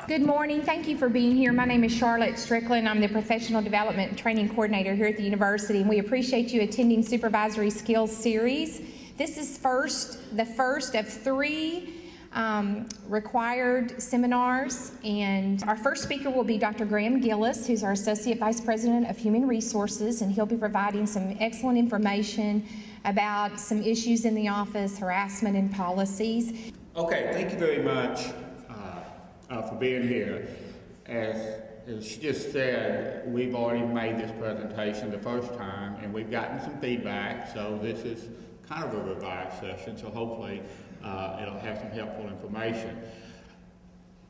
Good morning. Thank you for being here. My name is Charlotte Strickland. I'm the Professional Development and Training Coordinator here at the University, and we appreciate you attending Supervisory Skills Series. This is the first of three required seminars, and our first speaker will be Dr. Graham Gillis, who's our Associate Vice President of Human Resources, and he'll be providing some excellent information about some issues in the office, harassment and policies. Okay, thank you very much for being here. As she just said, we've already made this presentation the first time, and we've gotten some feedback, so this is kind of a revised session, so hopefully it'll have some helpful information.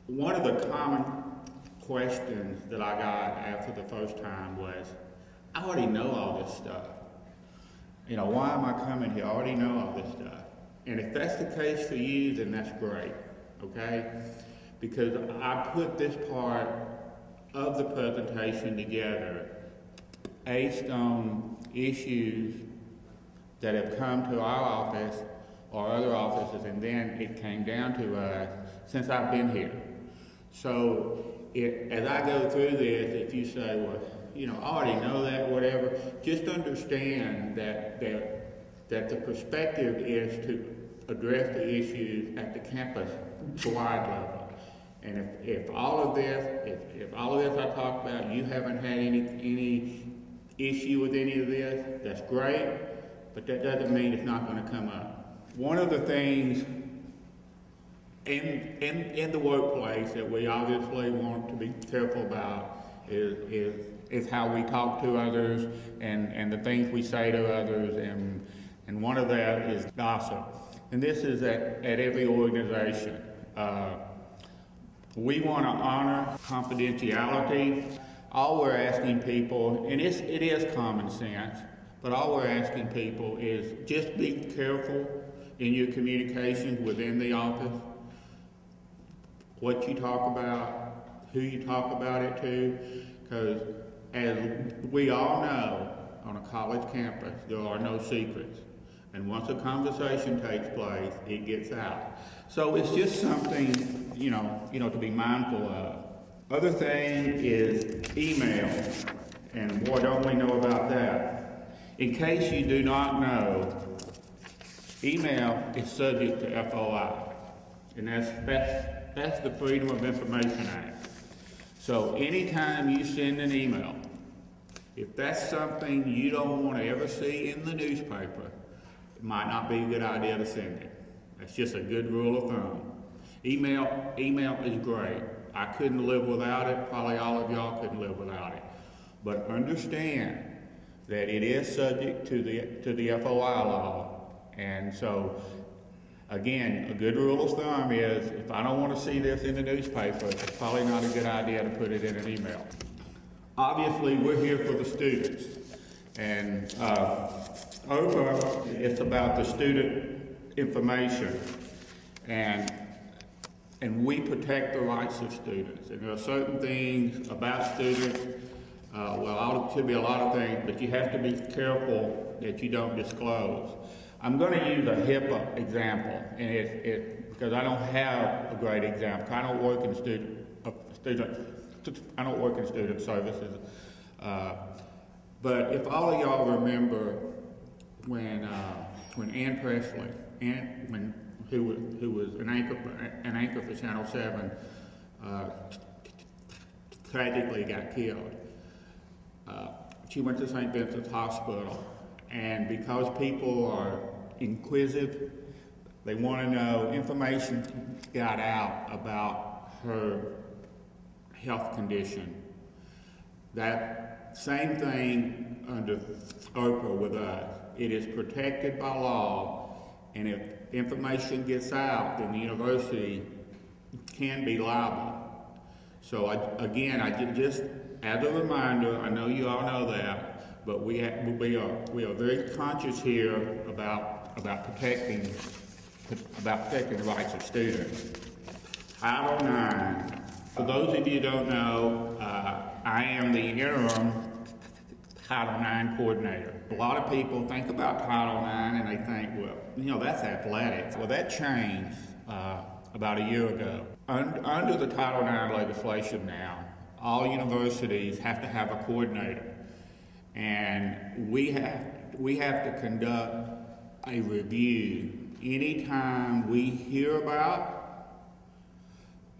One of the common questions that I got after the first time was, I already know all this stuff. You know, why am I coming here? I already know all this stuff. And if that's the case for you, then that's great, okay? Because I put this part of the presentation together based on issues that have come to our office or other offices, and then it came down to us since I've been here. So as I go through this, if you say, well, you know, I already know that, whatever, just understand that the perspective is to address the issues at the campus-wide level. And if all of this I talked about, you haven't had any issue with any of this, that's great, but that doesn't mean it's not going to come up. One of the things in the workplace that we obviously want to be careful about is how we talk to others and the things we say to others, and one of that is gossip. And this is at every organization. We want to honor confidentiality. All we're asking people, and it is common sense, but all we're asking people is just be careful in your communications within the office, what you talk about, who you talk about it to, because as we all know, on a college campus, there are no secrets. And once a conversation takes place, it gets out. So it's just something, you know, to be mindful of. Other thing is email, and boy, don't we know about that. In case you do not know, email is subject to FOI, and that's the Freedom of Information Act. So anytime you send an email, if that's something you don't want to ever see in the newspaper, it might not be a good idea to send it. That's just a good rule of thumb. Email is great. I couldn't live without it. Probably all of y'all couldn't live without it. But understand that it is subject to the FOI law. And so, again, a good rule of thumb is if I don't want to see this in the newspaper, it's probably not a good idea to put it in an email. Obviously, we're here for the students. And OPA, it's about the student information. And we protect the rights of students. And there are certain things about students, it should be a lot of things, but you have to be careful that you don't disclose. I'm going to use a HIPAA example, and because I don't have a great example. I don't work in student services. But if all of y'all remember when Ann Presley, who was an anchor for Channel 7, tragically got killed. She went to St. Vincent's Hospital, and because people are inquisitive, they want to know, information got out about her health condition. That same thing under OPA with us. It is protected by law, and if information gets out, then the university can be liable. So again, just as a reminder, I know you all know that, but we are very conscious here about protecting the rights of students. Title IX. For those of you who don't know, I am the interim Title IX coordinator. A lot of people think about Title IX and they think, well, you know, that's athletics. Well, that changed about a year ago. Under the Title IX legislation now, all universities have to have a coordinator, and we have to conduct a review anytime we hear about.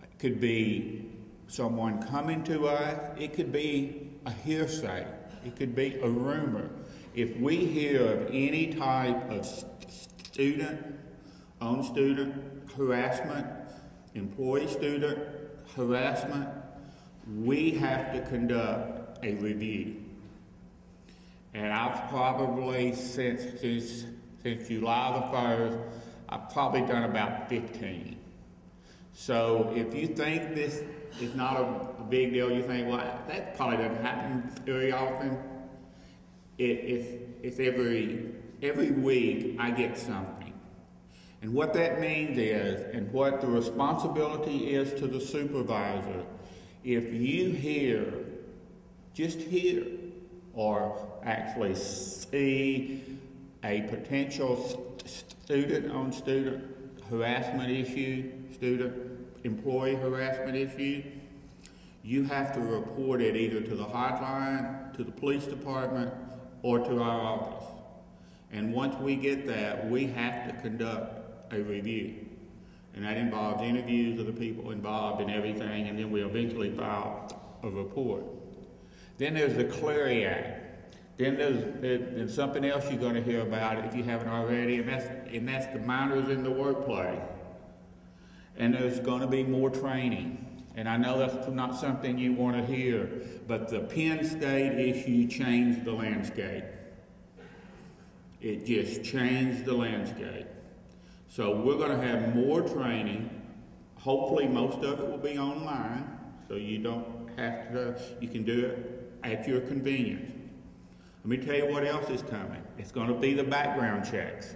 It could be someone coming to us, it could be a hearsay, it could be a rumor. If we hear of any type of student-on-student harassment, employee-student harassment, we have to conduct a review. And I've probably, since July the 1st, I've probably done about 15. So if you think this is not a big deal, you think, well, that probably doesn't happen very often. It's every week I get something. And what that means is, and what the responsibility is to the supervisor, if you hear, just hear, or actually see a potential student-on-student harassment issue, student-employee harassment issue, you have to report it either to the hotline, to the police department, or to our office. And once we get that, we have to conduct a review. And that involves interviews of the people involved and everything, and then we eventually file a report. Then there's the Clery Act. Then there's something else you're going to hear about if you haven't already, and that's the minors in the workplace. And there's going to be more training. And I know that's not something you want to hear, but the Penn State issue changed the landscape. It just changed the landscape. So we're going to have more training. Hopefully most of it will be online, so you don't have to, you can do it at your convenience. Let me tell you what else is coming. It's going to be the background checks.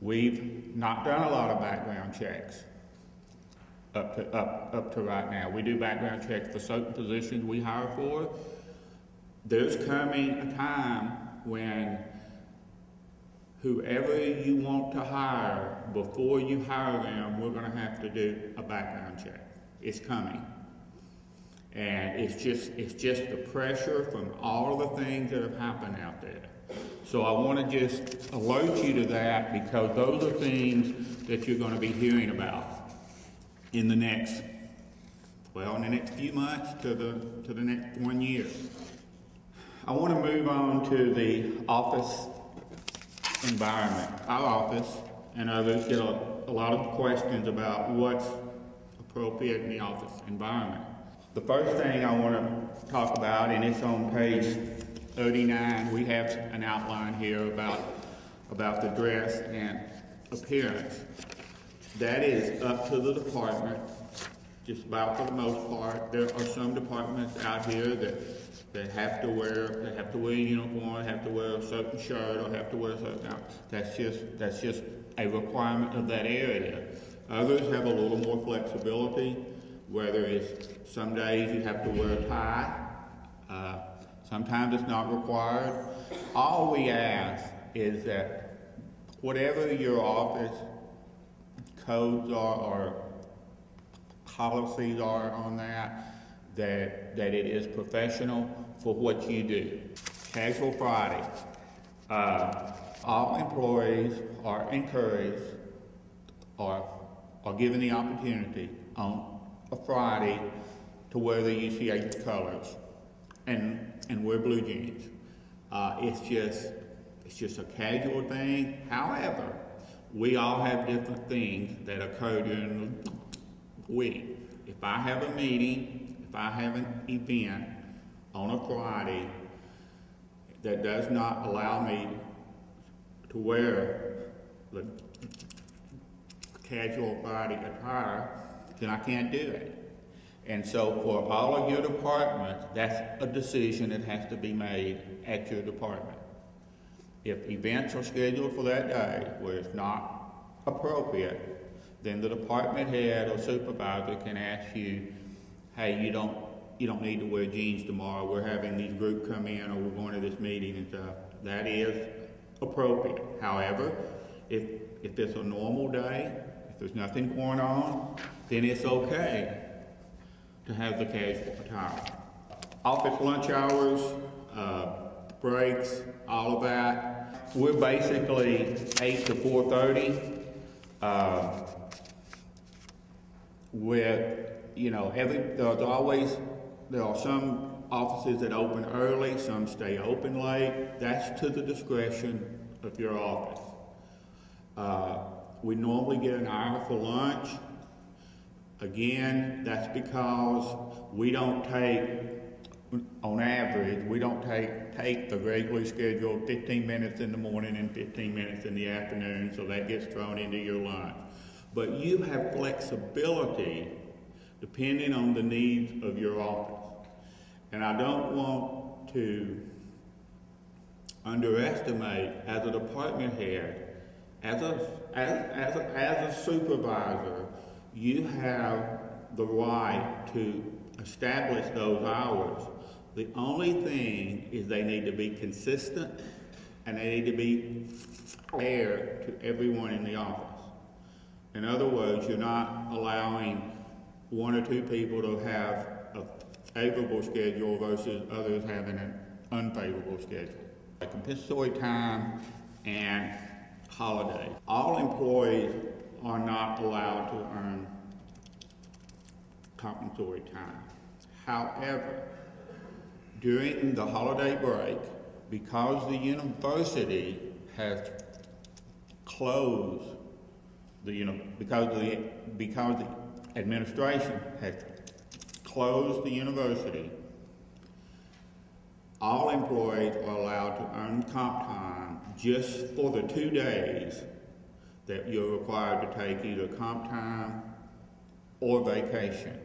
We've not done a lot of background checks up to right now. We do background checks for certain positions we hire for. There's coming a time when whoever you want to hire, before you hire them, we're going to have to do a background check. It's coming. And it's just the pressure from all of the things that have happened out there. So I want to just alert you to that, because those are things that you're going to be hearing about in the next few months to the next 1 year. I want to move on to the office environment. Our office and others get a lot of questions about what's appropriate in the office environment. The first thing I want to talk about, and it's on page 39, we have an outline here about the dress and appearance. That is up to the department, just about for the most part. There are some departments out here that have to wear a uniform, have to wear a certain shirt, or have to wear a certain outfit. That's just a requirement of that area. Others have a little more flexibility, whether it's some days you have to wear a tie, sometimes it's not required. All we ask is that whatever your office codes are or policies are on that it is professional for what you do. Casual Friday. All employees are encouraged or are given the opportunity on a Friday to wear the UCA colors and wear blue jeans. It's just a casual thing. However, we all have different things that occur during the week. If I have a meeting, if I have an event on a Friday that does not allow me to wear the casual Friday attire, then I can't do it. And so for all of your departments, that's a decision that has to be made at your department. If events are scheduled for that day where it's not appropriate, then the department head or supervisor can ask you, hey, you don't need to wear jeans tomorrow. We're having these group come in, or we're going to this meeting and stuff. That is appropriate. However, if it's a normal day, if there's nothing going on, then it's okay to have the casual attire. Office lunch hours, breaks, all of that. We're basically 8 to 4:30. With, you know, there are some offices that open early, some stay open late. That's to the discretion of your office. We normally get an hour for lunch. Again, that's because we don't take, on average, we don't take the regularly scheduled 15 minutes in the morning and 15 minutes in the afternoon, so that gets thrown into your lunch. But you have flexibility depending on the needs of your office. And I don't want to underestimate, as a department head, as a supervisor, you have the right to establish those hours. The only thing is they need to be consistent and they need to be fair to everyone in the office. In other words, you're not allowing one or two people to have a favorable schedule versus others having an unfavorable schedule. Like compensatory time and holiday. All employees are not allowed to earn compensatory time. However, during the holiday break, because the university has closed, because the administration has closed the university, all employees are allowed to earn comp time just for the 2 days that you're required to take either comp time or vacation.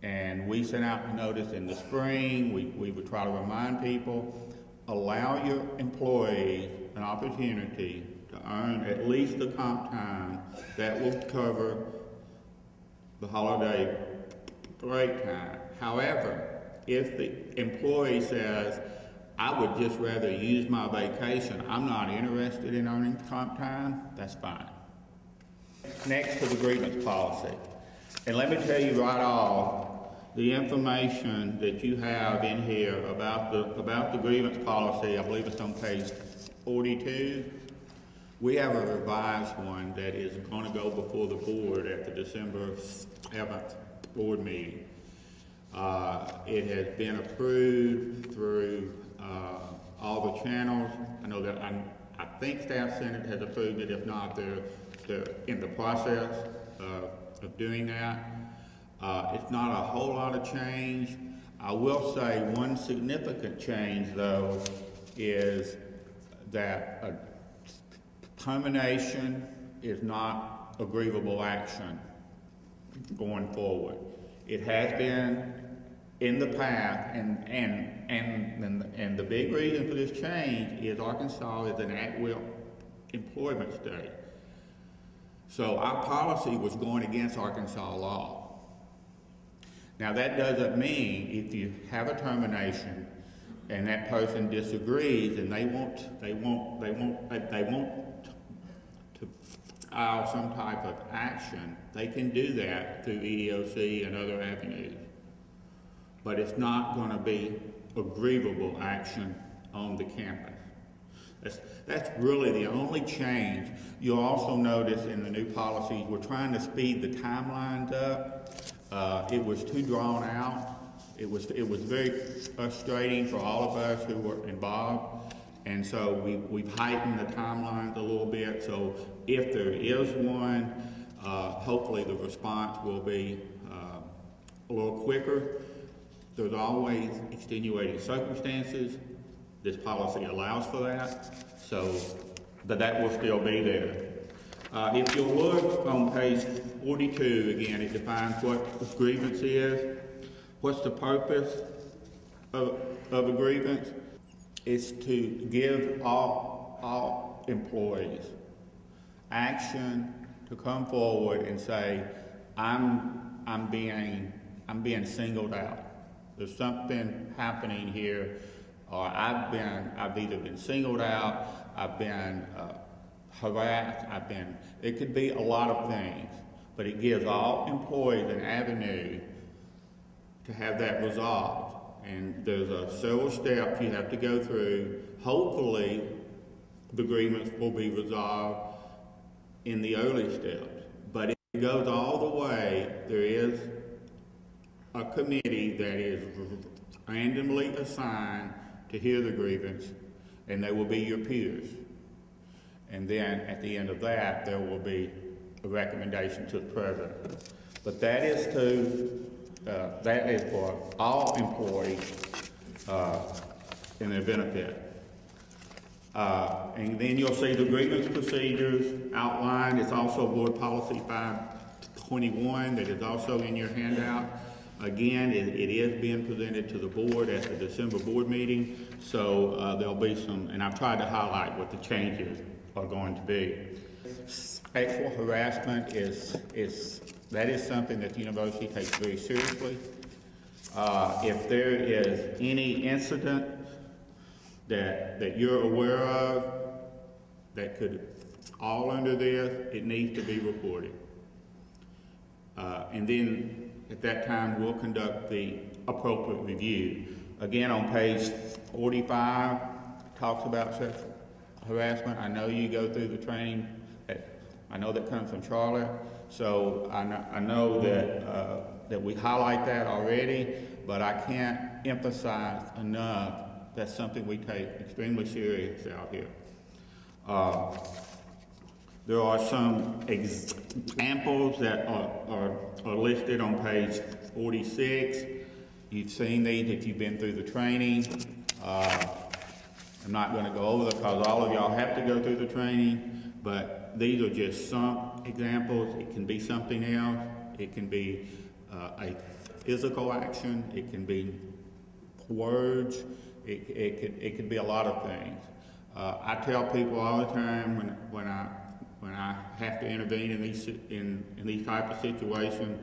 And we sent out a notice in the spring. We would try to remind people, allow your employees an opportunity to earn at least the comp time that will cover the holiday break time. However, if the employee says, I would just rather use my vacation, I'm not interested in earning comp time, that's fine. Next to the grievance policy. And let me tell you right off, the information that you have in here about the grievance policy, I believe it's on page 42. We have a revised one that is going to go before the board at the December 7th board meeting. It has been approved through all the channels. I know that I think Staff Senate has approved it. If not, they're in the process of doing that. It's not a whole lot of change. I will say one significant change, though, is that a termination is not a grievable action going forward. It has been in the past, and the big reason for this change is Arkansas is an at-will employment state. So our policy was going against Arkansas law. Now that doesn't mean if you have a termination and that person disagrees and they want to file some type of action, they can do that through EEOC and other avenues. But it's not going to be a grievable action on the campus. That's really the only change. You'll also notice in the new policies, we're trying to speed the timelines up. It was too drawn out. It was very frustrating for all of us who were involved. And so we've heightened the timelines a little bit. So if there is one, hopefully the response will be a little quicker. There's always extenuating circumstances. This policy allows for that, so that will still be there. If you'll look on page 42, again, it defines what a grievance is. What's the purpose of a grievance? It's to give all employees action to come forward and say, I'm being singled out. There's something happening here, or I've either been singled out, I've been harassed, it could be a lot of things. but it gives all employees an avenue to have that resolved. And there's several steps you have to go through. Hopefully, the grievance will be resolved in the early steps. But it goes all the way. There is a committee that is randomly assigned to hear the grievance, and they will be your peers. And then at the end of that, there will be a recommendation to the president. But that is for all employees in their benefit. And then you'll see the grievance procedures outlined. It's also Board Policy 521 that is also in your handout. Again, it is being presented to the board at the December board meeting, so there'll be some, and I've tried to highlight what the changes are going to be. Sexual harassment is something that the university takes very seriously. If there is any incident that you're aware of that could fall under this, it needs to be reported. And then at that time, we'll conduct the appropriate review. Again, on page 45, it talks about sexual harassment. I know you go through the training. I know that comes from Charlotte, so I know that we highlight that already, but I can't emphasize enough that's something we take extremely serious out here. There are some examples that are listed on page 46. You've seen these if you've been through the training. I'm not going to go over them because all of y'all have to go through the training, but these are just some examples. It can be something else. It can be a physical action. It can be words. It could be a lot of things. I tell people all the time when I have to intervene in these type of situations,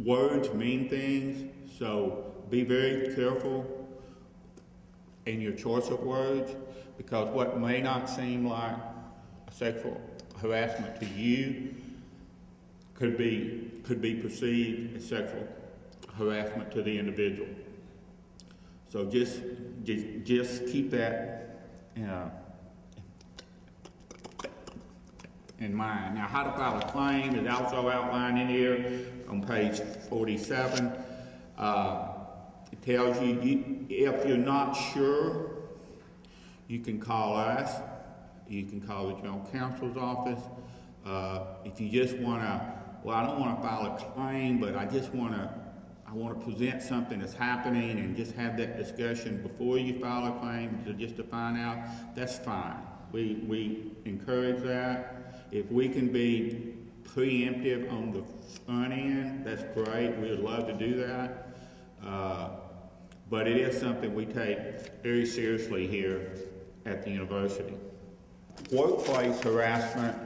words mean things, so be very careful in your choice of words, because what may not seem like sexual harassment to you could be perceived as sexual harassment to the individual. So just keep that in mind. Now, how to file a claim is also outlined in here on page 47. It tells you if you're not sure, you can call us. You can call the general counsel's office. If you just want to, well, I don't want to file a claim, but I want to present something that's happening and just have that discussion before you file a claim just to find out, that's fine. We encourage that. If we can be preemptive on the front end, that's great. We would love to do that. But it is something we take very seriously here at the university. Workplace harassment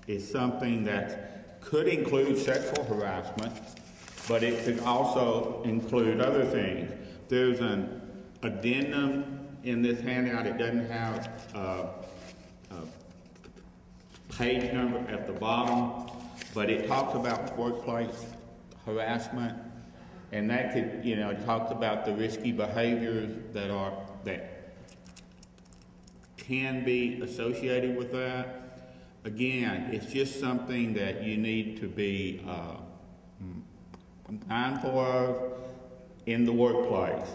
is something that could include sexual harassment, but it could also include other things. There's an addendum in this handout. It doesn't have a page number at the bottom, but it talks about workplace harassment, and that could, it talks about the risky behaviors that can be associated with that. Again, it's just something that you need to be mindful of in the workplace.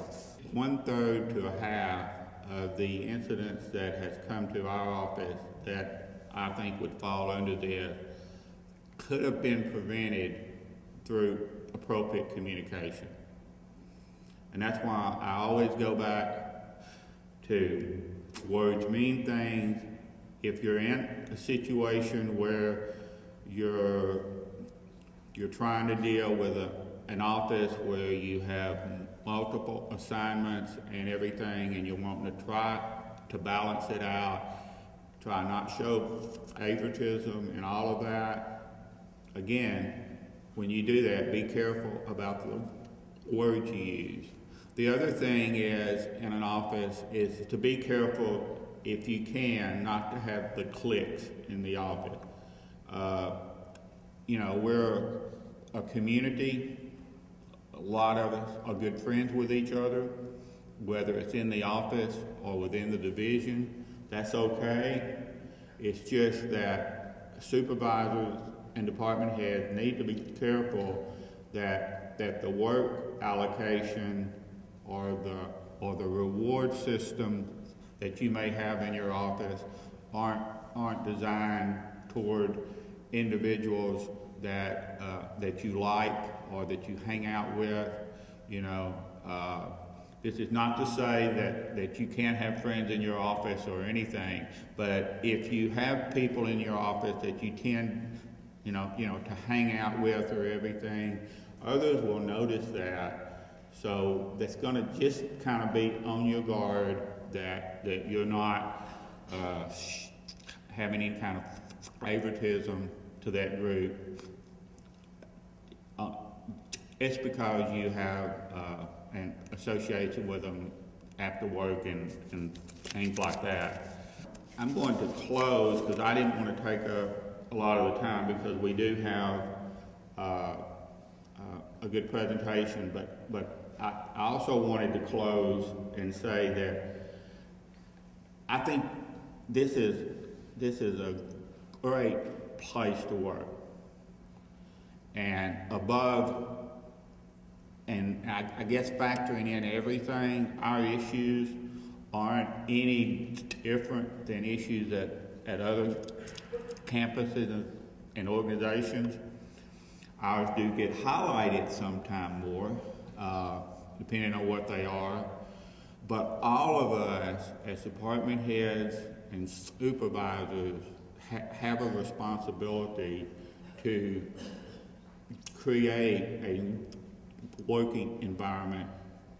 1/3 to a half of the incidents that has come to our office that I think would fall under this could have been prevented through appropriate communication. And that's why I always go back to words mean things. If you're in a situation where you're trying to deal with an office where you have multiple assignments and everything, and you're wanting to try to balance it out, try not show favoritism and all of that. Again, when you do that, be careful about the words you use. The other thing is, in an office, is to be careful, if you can, not to have the cliques in the office. You know, we're a community. A lot of us are good friends with each other, whether it's in the office or within the division. That's okay. It's just that supervisors and department heads need to be careful that the work allocation or the reward system that you may have in your office aren't designed toward individuals that you like or that you hang out with. You know, this is not to say that you can't have friends in your office or anything, but if you have people in your office that you tend, you know, to hang out with or everything, others will notice that. So that's going to just kind of be on your guard that you're not having any kind of favoritism to that group. It's because you have an association with them after work and things like that. I'm going to close because I didn't want to take up a lot of the time because we do have a good presentation, but I also wanted to close and say that I think this is a great place to work. And above, and I guess factoring in everything, our issues aren't any different than issues at other campuses and organizations. Ours do get highlighted sometime more, depending on what they are. But all of us, as department heads and supervisors, have a responsibility to create a working environment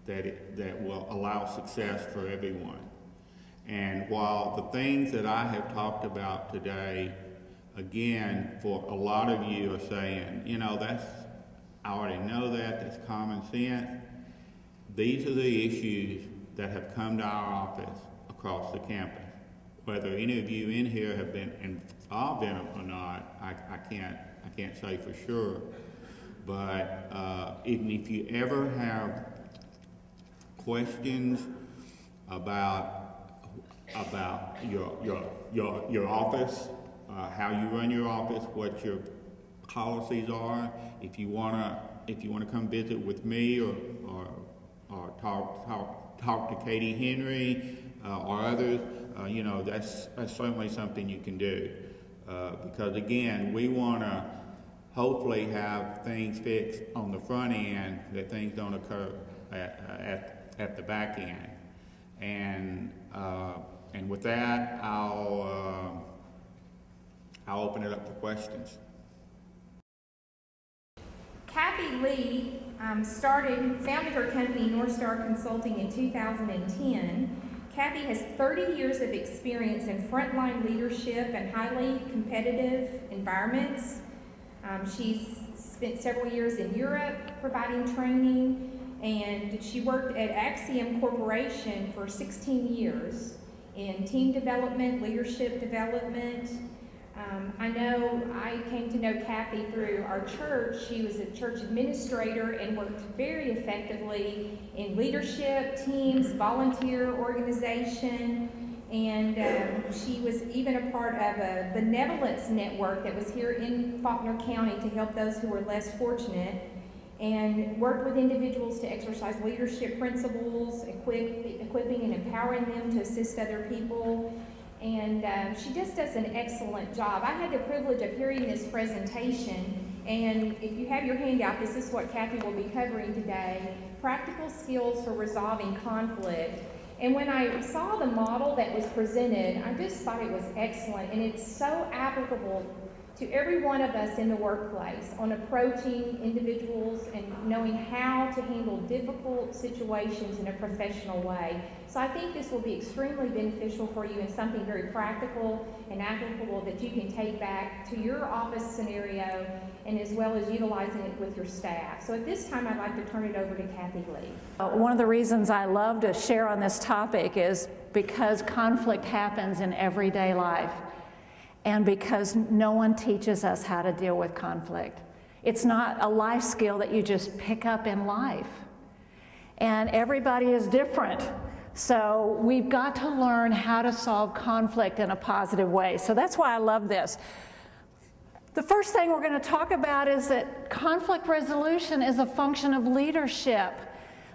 that will allow success for everyone. And while the things that I have talked about today, again, for a lot of you are saying, you know, I already know that's common sense. These are the issues that have come to our office across the campus. Whether any of you in here have been involved in them or not, I can't say for sure. But even if you ever have questions about your office, how you run your office, what your policies are, if you wanna come visit with me or talk to Katie Henry or others, you know, that's certainly something you can do. Because again, we wanna hopefully have things fixed on the front end, that things don't occur at the back end. And with that, I'll open it up for questions. Kathy Lee founded her company North Star Consulting in 2010. Kathy has 30 years of experience in frontline leadership and highly competitive environments. She's spent several years in Europe providing training, and she worked at Axiom Corporation for 16 years in team development, leadership development. I know I came to know Kathy through our church. She was a church administrator and worked very effectively in leadership, teams, volunteer organization, and she was even a part of a benevolence network that was here in Faulkner County to help those who were less fortunate, and worked with individuals to exercise leadership principles, equipping and empowering them to assist other people. And she just does an excellent job. I had the privilege of hearing this presentation, and if you have your handout, this is what Kathy will be covering today: practical skills for resolving conflict. And when I saw the model that was presented, I just thought it was excellent, and it's so applicable to every one of us in the workplace on approaching individuals and knowing how to handle difficult situations in a professional way. So I think this will be extremely beneficial for you and something very practical and applicable that you can take back to your office scenario, and as well as utilizing it with your staff. So at this time, I'd like to turn it over to Kathy Lee. One of the reasons I love to share on this topic is because conflict happens in everyday life. and because no one teaches us how to deal with conflict. It's not a life skill that you just pick up in life. And everybody is different. So we've got to learn how to solve conflict in a positive way. So that's why I love this. The first thing we're going to talk about is that conflict resolution is a function of leadership.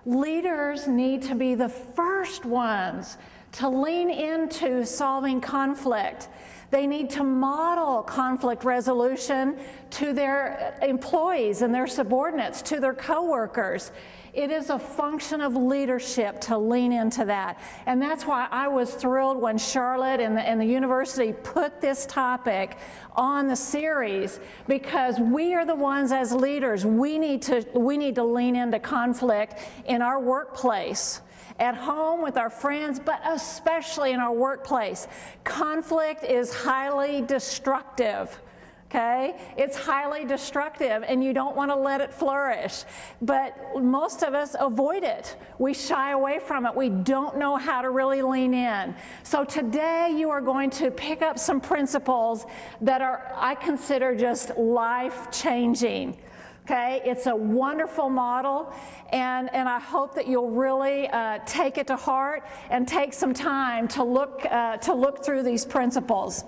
Leaders need to be the first ones to lean into solving conflict. They need to model conflict resolution to their employees and their subordinates, to their coworkers. It is a function of leadership to lean into that. And that's why I was thrilled when Charlotte and the university put this topic on the series, because we are the ones as leaders, we need to lean into conflict in our workplace, at home with our friends, but especially in our workplace. Conflict is highly destructive. Okay? It's highly destructive, and you don't want to let it flourish. But most of us avoid it. We shy away from it. We don't know how to really lean in. So today you are going to pick up some principles that are, I consider, just life-changing. Okay, it's a wonderful model, and I hope that you'll really take it to heart and take some time to look through these principles.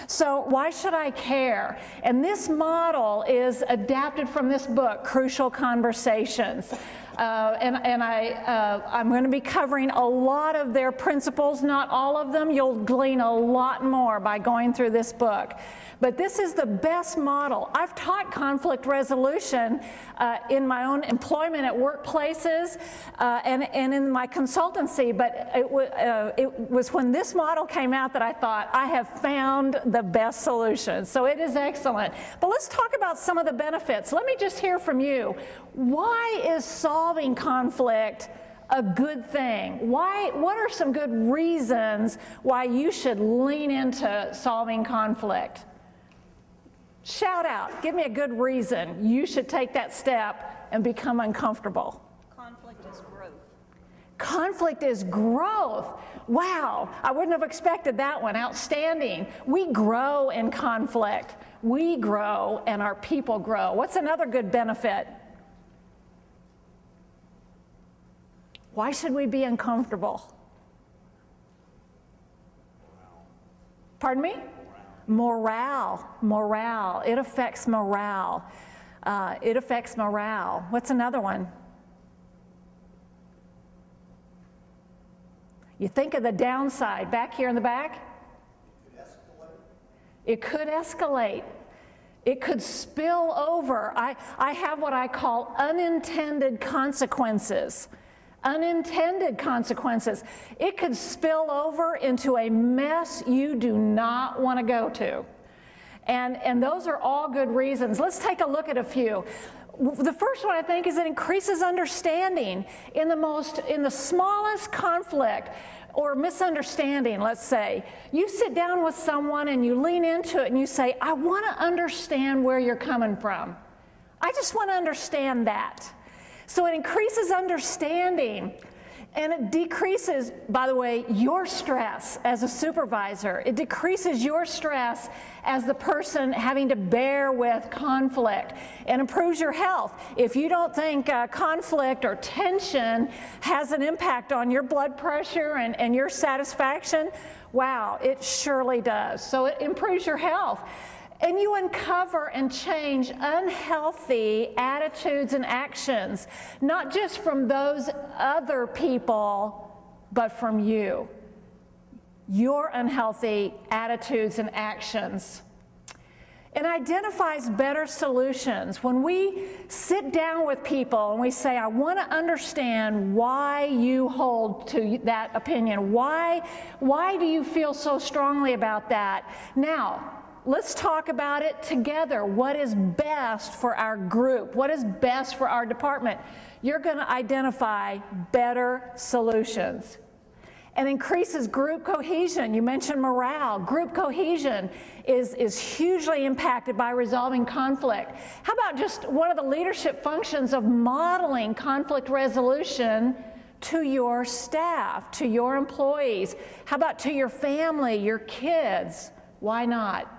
So why should I care? And this model is adapted from this book, Crucial Conversations. I'm going to be covering a lot of their principles, not all of them. You'll glean a lot more by going through this book. But this is the best model. I've taught conflict resolution in my own employment at workplaces and in my consultancy, but it was when this model came out that I thought, I have found the best solution. So it is excellent. But let's talk about some of the benefits. Let me just hear from you. Why is solving conflict a good thing? What are some good reasons why you should lean into solving conflict? Shout out, give me a good reason you should take that step and become uncomfortable. Conflict is growth. Conflict is growth. Wow, I wouldn't have expected that one. Outstanding. We grow in conflict. We grow and our people grow. What's another good benefit? Why should we be uncomfortable? Pardon me? Morale. It affects morale. What's another one? You think of the downside. Back here in the back? It could escalate. It could spill over. I have what I call unintended consequences. Unintended consequences. It could spill over into a mess you do not want to go to. And those are all good reasons. Let's take a look at a few. The first one, I think, is it increases understanding. In the smallest conflict or misunderstanding, let's say, you sit down with someone and you lean into it and you say, I want to understand where you're coming from. I just want to understand that. So it increases understanding, and it decreases, by the way, your stress as a supervisor. It decreases your stress as the person having to bear with conflict, and improves your health. If you don't think conflict or tension has an impact on your blood pressure and your satisfaction, wow, it surely does. So it improves your health. And you uncover and change unhealthy attitudes and actions, not just from those other people, but from you. Your unhealthy attitudes and actions. It identifies better solutions. When we sit down with people and we say, I want to understand why you hold to that opinion. Why do you feel so strongly about that? Now, let's talk about it together. What is best for our group? What is best for our department? You're going to identify better solutions. And increases group cohesion. You mentioned morale. Group cohesion is hugely impacted by resolving conflict. How about just one of the leadership functions of modeling conflict resolution to your staff, to your employees? How about to your family, your kids? Why not?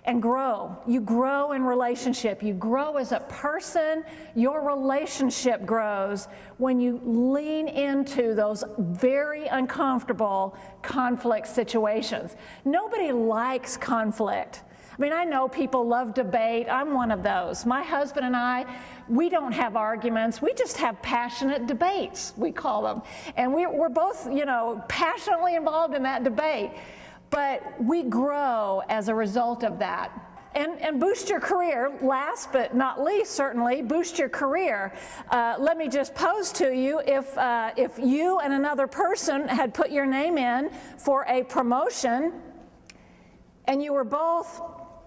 and grow. You grow in relationship. You grow as a person. Your relationship grows when you lean into those very uncomfortable conflict situations. Nobody likes conflict. I mean, I know people love debate. I'm one of those. My husband and I, we don't have arguments. We just have passionate debates, we call them. And we're both, passionately involved in that debate. But we grow as a result of that. And boost your career, last but not least, certainly, boost your career. Let me just pose to you, if you and another person had put your name in for a promotion, and you were both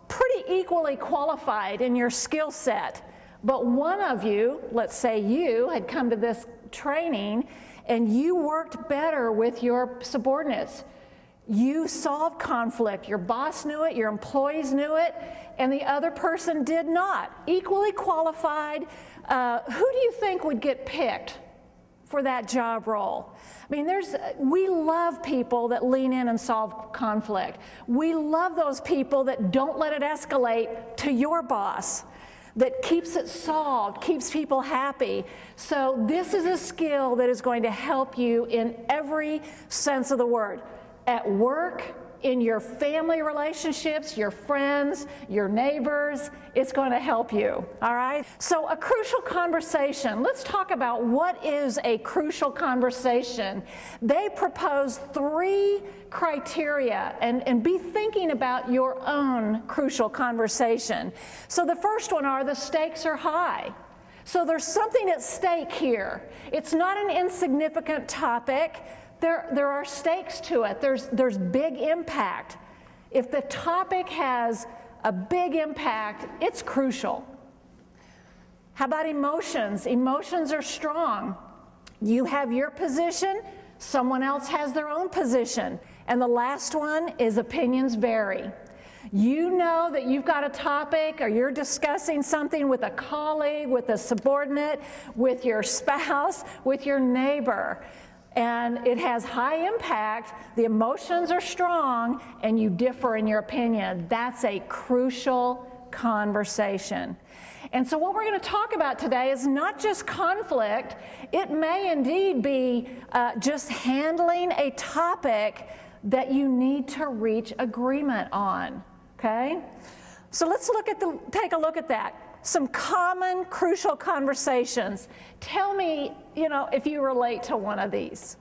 pretty equally qualified in your skill set, but one of you, let's say you, had come to this training, and you worked better with your subordinates. You solved conflict. Your boss knew it, your employees knew it, and the other person did not. Equally qualified. Who do you think would get picked for that job role? I mean, we love people that lean in and solve conflict. We love those people that don't let it escalate to your boss, that keeps it solved, keeps people happy. So this is a skill that is going to help you in every sense of the word. At work, in your family relationships, your friends, your neighbors, it's going to help you, all right? So a crucial conversation. Let's talk about what is a crucial conversation. They propose 3 criteria, and be thinking about your own crucial conversation. So the first one are the stakes are high. So there's something at stake here. It's not an insignificant topic. There are stakes to it. There's big impact. If the topic has a big impact, it's crucial. How about emotions? Emotions are strong. You have your position, someone else has their own position. And the last one is opinions vary. You know that you've got a topic, or you're discussing something with a colleague, with a subordinate, with your spouse, with your neighbor, and it has high impact, the emotions are strong, and you differ in your opinion. That's a crucial conversation. And so what we're going to talk about today is not just conflict. It may indeed be just handling a topic that you need to reach agreement on, okay? So let's take a look at that. Some common crucial conversations. Tell me, if you relate to one of these.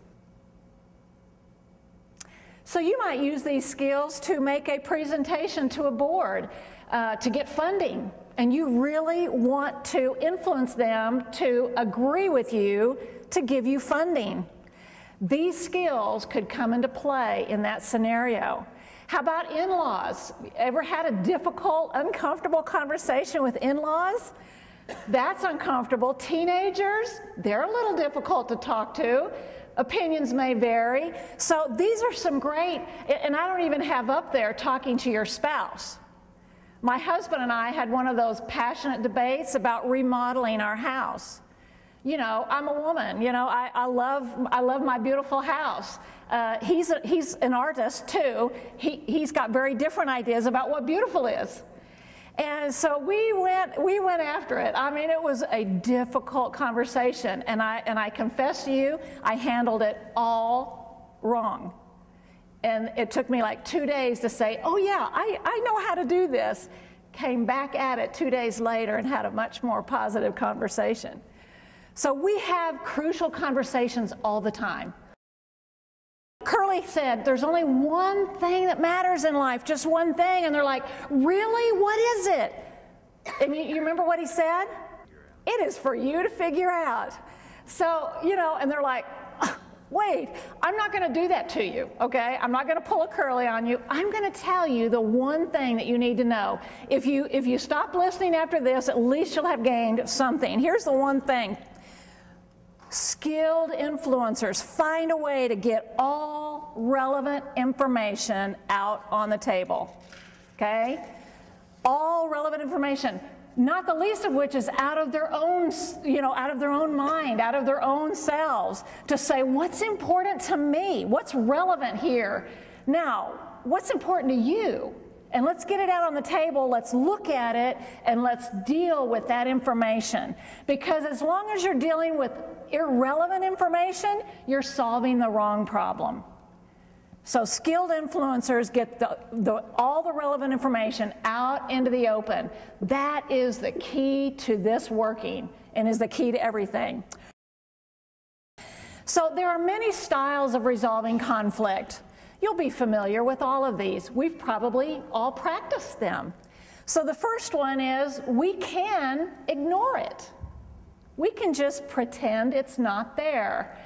So you might use these skills to make a presentation to a board, to get funding, and you really want to influence them to agree with you to give you funding. These skills could come into play in that scenario. How about in-laws? Ever had a difficult, uncomfortable conversation with in-laws? That's uncomfortable. Teenagers, they're a little difficult to talk to. Opinions may vary. So these are some great, and I don't even have up there talking to your spouse. My husband and I had one of those passionate debates about remodeling our house. I'm a woman. I love my beautiful house. He's an artist too. He's got very different ideas about what beautiful is. And so we went after it. I mean, it was a difficult conversation, and I confess to you, I handled it all wrong. And it took me like 2 days to say, oh yeah, I know how to do this. Came back at it 2 days later and had a much more positive conversation. So we have crucial conversations all the time. Curly said, there's only one thing that matters in life, just one thing. And they're like, really? What is it? And you remember what he said? It is for you to figure out. So, and they're like, wait, I'm not going to do that to you, okay? I'm not going to pull a Curly on you. I'm going to tell you the one thing that you need to know. If you stop listening after this, at least you'll have gained something. Here's the one thing. Skilled influencers find a way to get all relevant information out on the table, okay? All relevant information, not the least of which is out of their own, out of their own mind, out of their own selves, to say, what's important to me? What's relevant here? Now, what's important to you? And let's get it out on the table, let's look at it, and let's deal with that information. Because as long as you're dealing with irrelevant information, you're solving the wrong problem. So skilled influencers get all the relevant information out into the open. That is the key to this working and is the key to everything. So there are many styles of resolving conflict. You'll be familiar with all of these. We've probably all practiced them. So the first one is we can ignore it. We can just pretend it's not there.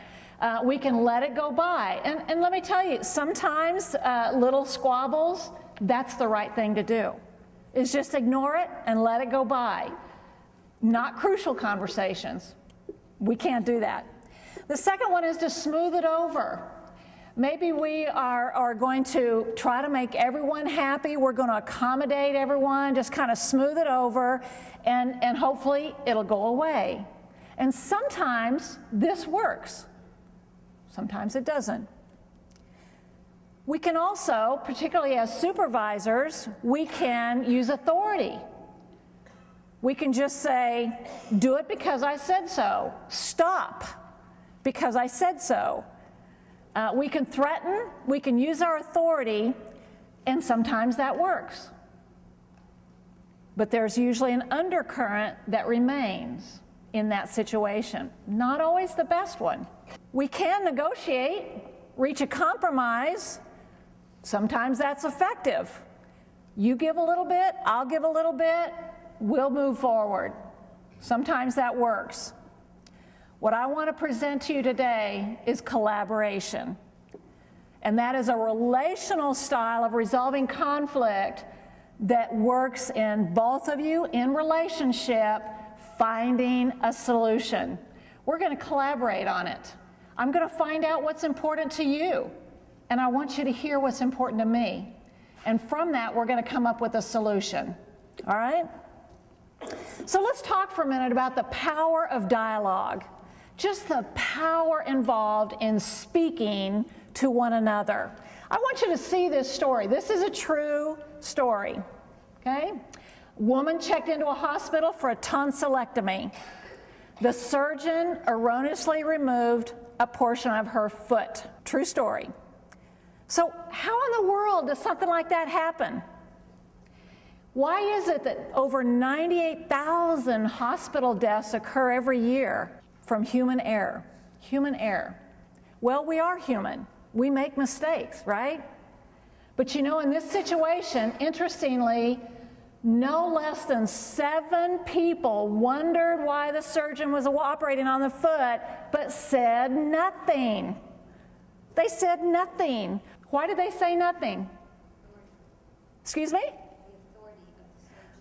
We can let it go by. And let me tell you, sometimes little squabbles, that's the right thing to do, is just ignore it and let it go by. Not crucial conversations. We can't do that. The second one is to smooth it over. Maybe we are going to try to make everyone happy. We're going to accommodate everyone, just kind of smooth it over, and hopefully it'll go away. And sometimes this works. Sometimes it doesn't. We can also, particularly as supervisors, we can use authority. We can just say, do it because I said so. Stop because I said so. We can threaten, we can use our authority, and sometimes that works. But there's usually an undercurrent that remains in that situation. Not always the best one. We can negotiate, reach a compromise. Sometimes that's effective. You give a little bit, I'll give a little bit, we'll move forward. Sometimes that works. What I want to present to you today is collaboration. And that is a relational style of resolving conflict that works in both of you in relationship, finding a solution. We're going to collaborate on it. I'm going to find out what's important to you, and I want you to hear what's important to me. And from that, we're going to come up with a solution. All right? So let's talk for a minute about the power of dialogue. Just the power involved in speaking to one another. I want you to see this story. This is a true story, okay? Woman checked into a hospital for a tonsillectomy. The surgeon erroneously removed a portion of her foot. True story. So how in the world does something like that happen? Why is it that over 98,000 hospital deaths occur every year from human error? Human error. Well, we are human. We make mistakes, right? But you know, in this situation, interestingly, no less than 7 people wondered why the surgeon was operating on the foot, but said nothing. They said nothing. Why did they say nothing? Excuse me?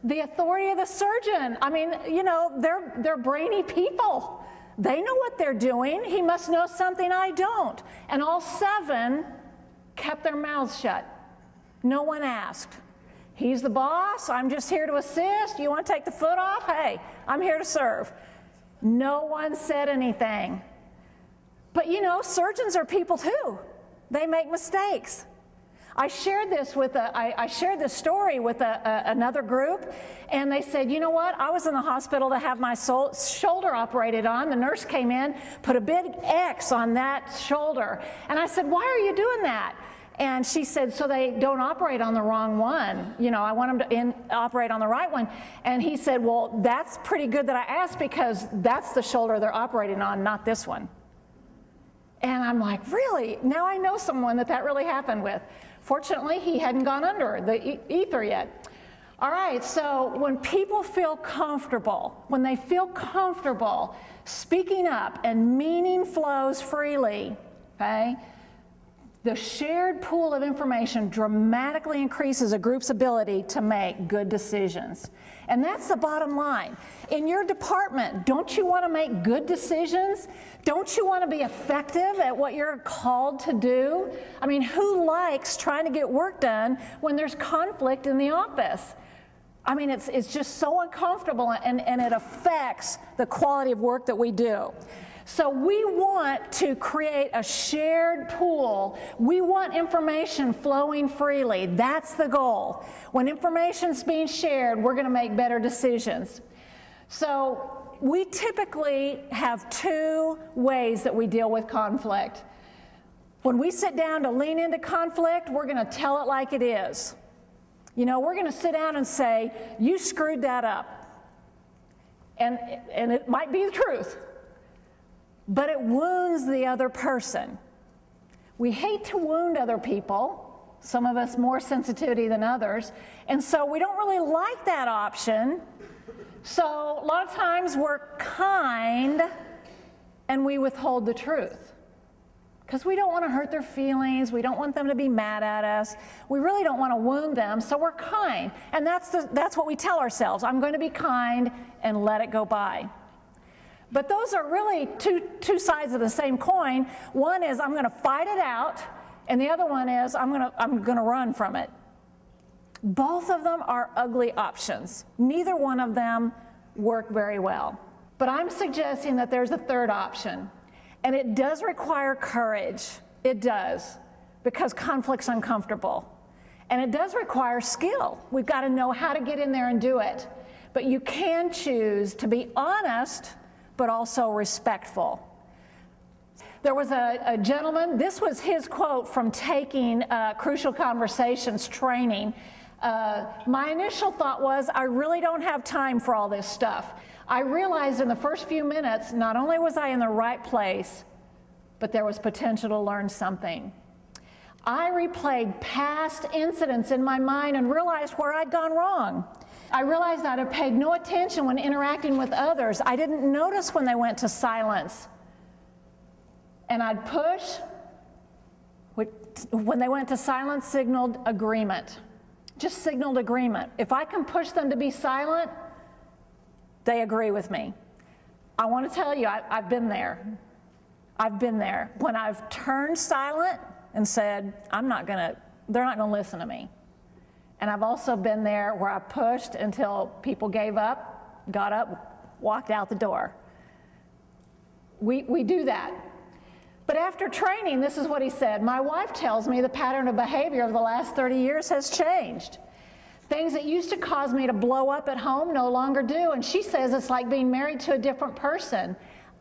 The authority of the surgeon. I mean, you know, they're brainy people. They know what they're doing. He must know something I don't. And all 7 kept their mouths shut. No one asked. He's the boss. I'm just here to assist. You want to take the foot off? Hey, I'm here to serve. No one said anything. But you know, surgeons are people too. They make mistakes. I shared this story with another group, and they said, you know what, I was in the hospital to have my shoulder operated on. The nurse came in, put a big X on that shoulder, and I said, why are you doing that? And she said, so they don't operate on the wrong one. You know, I want them to operate on the right one. And he said, well, that's pretty good that I asked, because that's the shoulder they're operating on, not this one. And I'm like, really? Now I know someone that really happened with. Fortunately, he hadn't gone under the ether yet. All right, so when people feel comfortable, when they feel comfortable speaking up and meaning flows freely, okay, the shared pool of information dramatically increases a group's ability to make good decisions. And that's the bottom line. In your department, don't you want to make good decisions? Don't you want to be effective at what you're called to do? I mean, who likes trying to get work done when there's conflict in the office? I mean, it's just so uncomfortable, and it affects the quality of work that we do. So we want to create a shared pool. We want information flowing freely. That's the goal. When information's being shared, we're going to make better decisions. So we typically have two ways that we deal with conflict. When we sit down to lean into conflict, we're going to tell it like it is. You know, we're going to sit down and say, you screwed that up. And it might be the truth, but it wounds the other person. We hate to wound other people, some of us more sensitivity than others, and so we don't really like that option. So a lot of times we're kind and we withhold the truth because we don't want to hurt their feelings. We don't want them to be mad at us. We really don't want to wound them, so we're kind. And that's what we tell ourselves. I'm going to be kind and let it go by. But those are really two sides of the same coin. One is I'm going to fight it out, and the other one is I'm going to run from it. Both of them are ugly options. Neither one of them work very well. But I'm suggesting that there's a third option. And it does require courage. It does, because conflict's uncomfortable. And it does require skill. We've got to know how to get in there and do it. But you can choose to be honest, but also respectful. There was a gentleman, this was his quote from taking Crucial Conversations training. My initial thought was, I really don't have time for all this stuff. I realized in the first few minutes, not only was I in the right place, but there was potential to learn something. I replayed past incidents in my mind and realized where I'd gone wrong. I realized that I paid no attention when interacting with others. I didn't notice when they went to silence. And I'd push. When they went to silence, signaled agreement. Just signaled agreement. If I can push them to be silent, they agree with me. I want to tell you, I've been there. I've been there. When I've turned silent and said, they're not going to listen to me. And I've also been there where I pushed until people gave up, got up, walked out the door. We do that. But after training, this is what he said. My wife tells me the pattern of behavior of the last 30 years has changed. Things that used to cause me to blow up at home no longer do. And she says it's like being married to a different person.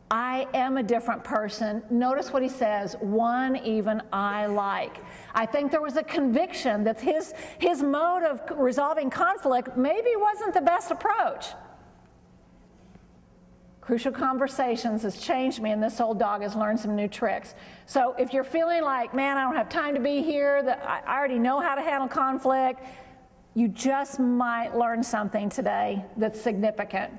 I am a different person. Notice what he says, one even I like. I think there was a conviction that his mode of resolving conflict maybe wasn't the best approach. Crucial Conversations has changed me, and this old dog has learned some new tricks. So if you're feeling like, man, I don't have time to be here, that I already know how to handle conflict, you just might learn something today that's significant.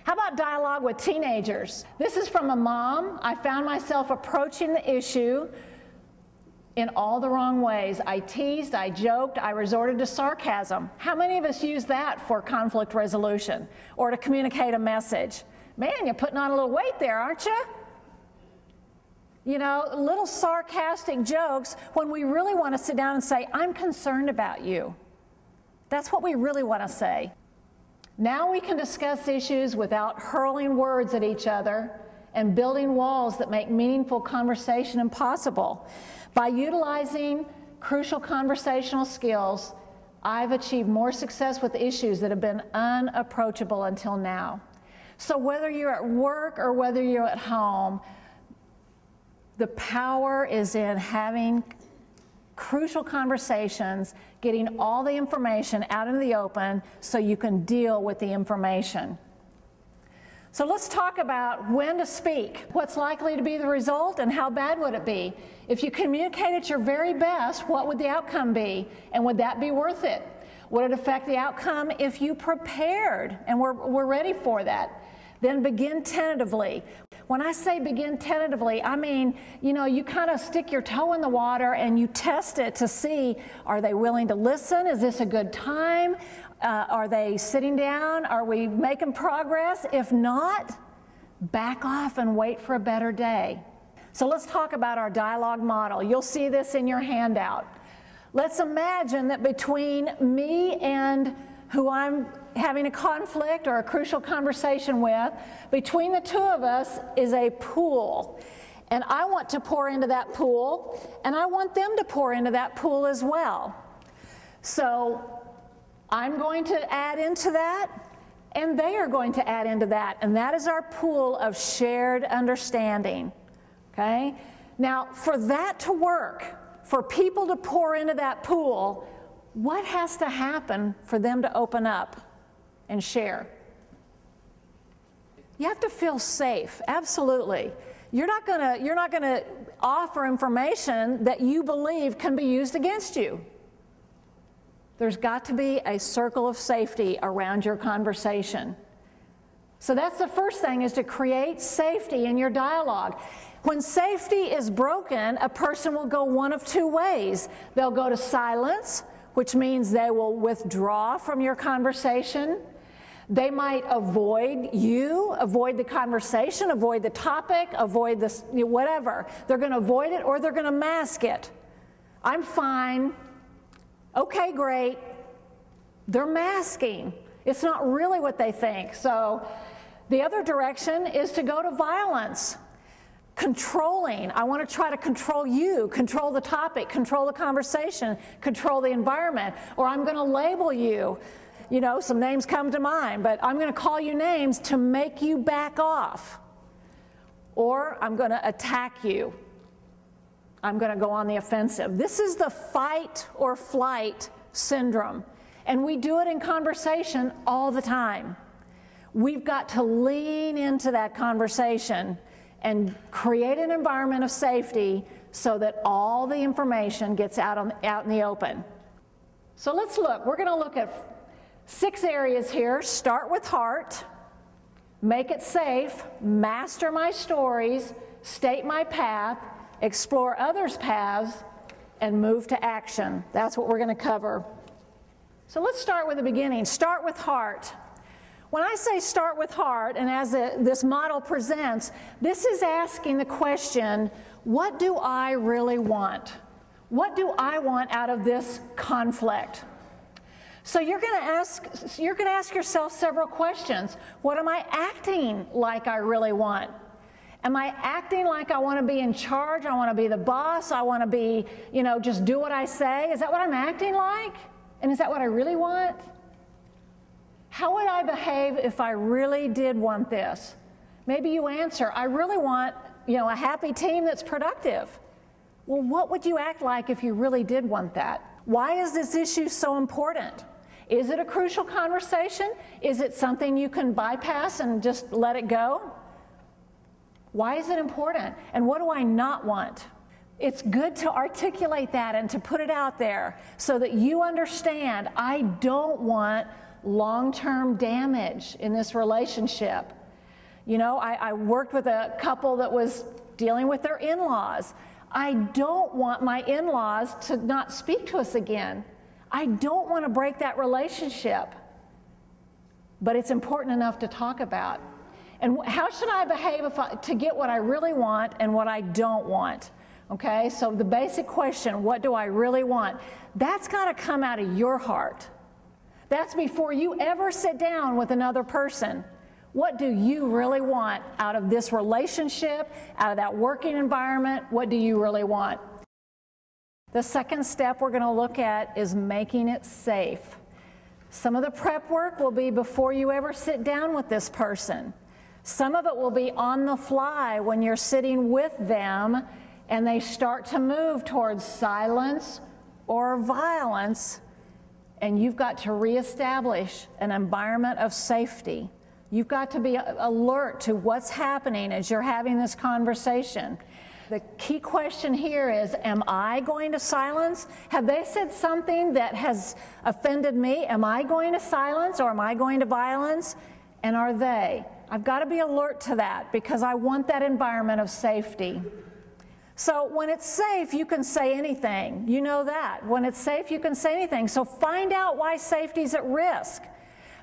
How about dialogue with teenagers? This is from a mom. I found myself approaching the issue in all the wrong ways. I teased, I joked, I resorted to sarcasm. How many of us use that for conflict resolution or to communicate a message? Man, you're putting on a little weight there, aren't you? You know, little sarcastic jokes when we really want to sit down and say, I'm concerned about you. That's what we really want to say. Now we can discuss issues without hurling words at each other and building walls that make meaningful conversation impossible. By utilizing crucial conversational skills, I've achieved more success with issues that have been unapproachable until now. So whether you're at work or whether you're at home, the power is in having crucial conversations, getting all the information out into the open so you can deal with the information. So let's talk about when to speak. What's likely to be the result and how bad would it be? If you communicate at your very best, what would the outcome be? And would that be worth it? Would it affect the outcome if you prepared and we're ready for that? Then begin tentatively. When I say begin tentatively, I mean, you know, you kind of stick your toe in the water and you test it to see, are they willing to listen? Is this a good time? Are they sitting down? Are we making progress? If not, back off and wait for a better day. So let's talk about our dialogue model. You'll see this in your handout. Let's imagine that between me and who I'm having a conflict or a crucial conversation with, between the two of us is a pool. And I want to pour into that pool, and I want them to pour into that pool as well. So I'm going to add into that, and they are going to add into that. And that is our pool of shared understanding. Okay? Now, for that to work, for people to pour into that pool, what has to happen for them to open up and share? You have to feel safe, absolutely. You're not gonna offer information that you believe can be used against you. There's got to be a circle of safety around your conversation. So that's the first thing, is to create safety in your dialogue. When safety is broken, a person will go one of two ways. They'll go to silence, which means they will withdraw from your conversation. They might avoid you, avoid the conversation, avoid the topic, avoid this, whatever. They're going to avoid it, or they're going to mask it. I'm fine. Okay, great. They're masking. It's not really what they think. So the other direction is to go to violence. Controlling. I want to try to control you, control the topic, control the conversation, control the environment. Or I'm going to label you. You know, some names come to mind, but I'm going to call you names to make you back off. Or I'm going to attack you. I'm going to go on the offensive. This is the fight or flight syndrome. And we do it in conversation all the time. We've got to lean into that conversation and create an environment of safety so that all the information gets out in the open. So let's look. We're going to look at 6 areas here. Start with heart, make it safe, master my stories, state my path, explore others' paths, and move to action. That's what we're going to cover. So let's start with the beginning. Start with heart. When I say start with heart, and as this model presents, this is asking the question, what do I really want? What do I want out of this conflict? So you're going to ask yourself several questions. What am I acting like I really want? Am I acting like I want to be in charge? I want to be the boss. I want to be, just do what I say. Is that what I'm acting like? And is that what I really want? How would I behave if I really did want this? Maybe you answer, I really want, a happy team that's productive. Well, what would you act like if you really did want that? Why is this issue so important? Is it a crucial conversation? Is it something you can bypass and just let it go? Why is it important? And what do I not want? It's good to articulate that and to put it out there so that you understand, I don't want long-term damage in this relationship. I worked with a couple that was dealing with their in-laws. I don't want my in-laws to not speak to us again. I don't want to break that relationship. But it's important enough to talk about. And how should I behave to get what I really want and what I don't want? Okay, so the basic question, what do I really want? That's got to come out of your heart. That's before you ever sit down with another person. What do you really want out of this relationship, out of that working environment? What do you really want? The second step we're going to look at is making it safe. Some of the prep work will be before you ever sit down with this person. Some of it will be on the fly when you're sitting with them and they start to move towards silence or violence, and you've got to reestablish an environment of safety. You've got to be alert to what's happening as you're having this conversation. The key question here is, am I going to silence? Have they said something that has offended me? Am I going to silence or am I going to violence? And are they? I've got to be alert to that because I want that environment of safety. So when it's safe, you can say anything. You know that. When it's safe, you can say anything. So find out why safety's at risk.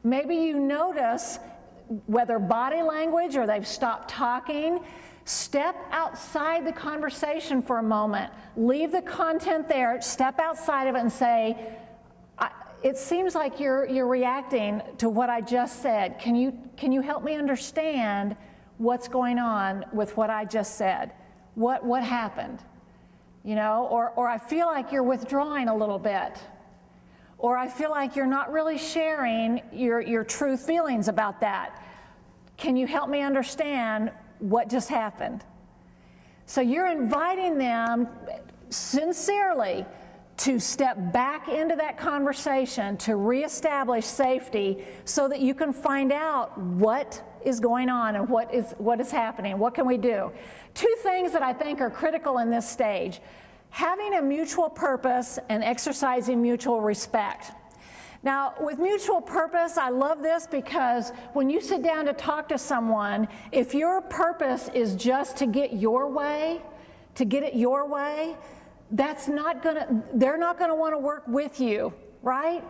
Maybe you notice whether body language or they've stopped talking. Step outside the conversation for a moment. Leave the content there. Step outside of it and say, it seems like you're reacting to what I just said. Can you help me understand what's going on with what I just said? What happened? You know, or I feel like you're withdrawing a little bit. Or I feel like you're not really sharing your true feelings about that. Can you help me understand what just happened? So you're inviting them sincerely to step back into that conversation, to reestablish safety so that you can find out what is going on and what is happening. What can we do? Two things that I think are critical in this stage: having a mutual purpose and exercising mutual respect. Now, with mutual purpose, I love this because when you sit down to talk to someone, if your purpose is just to get your way, to get it your way, they're not gonna want to work with you, right?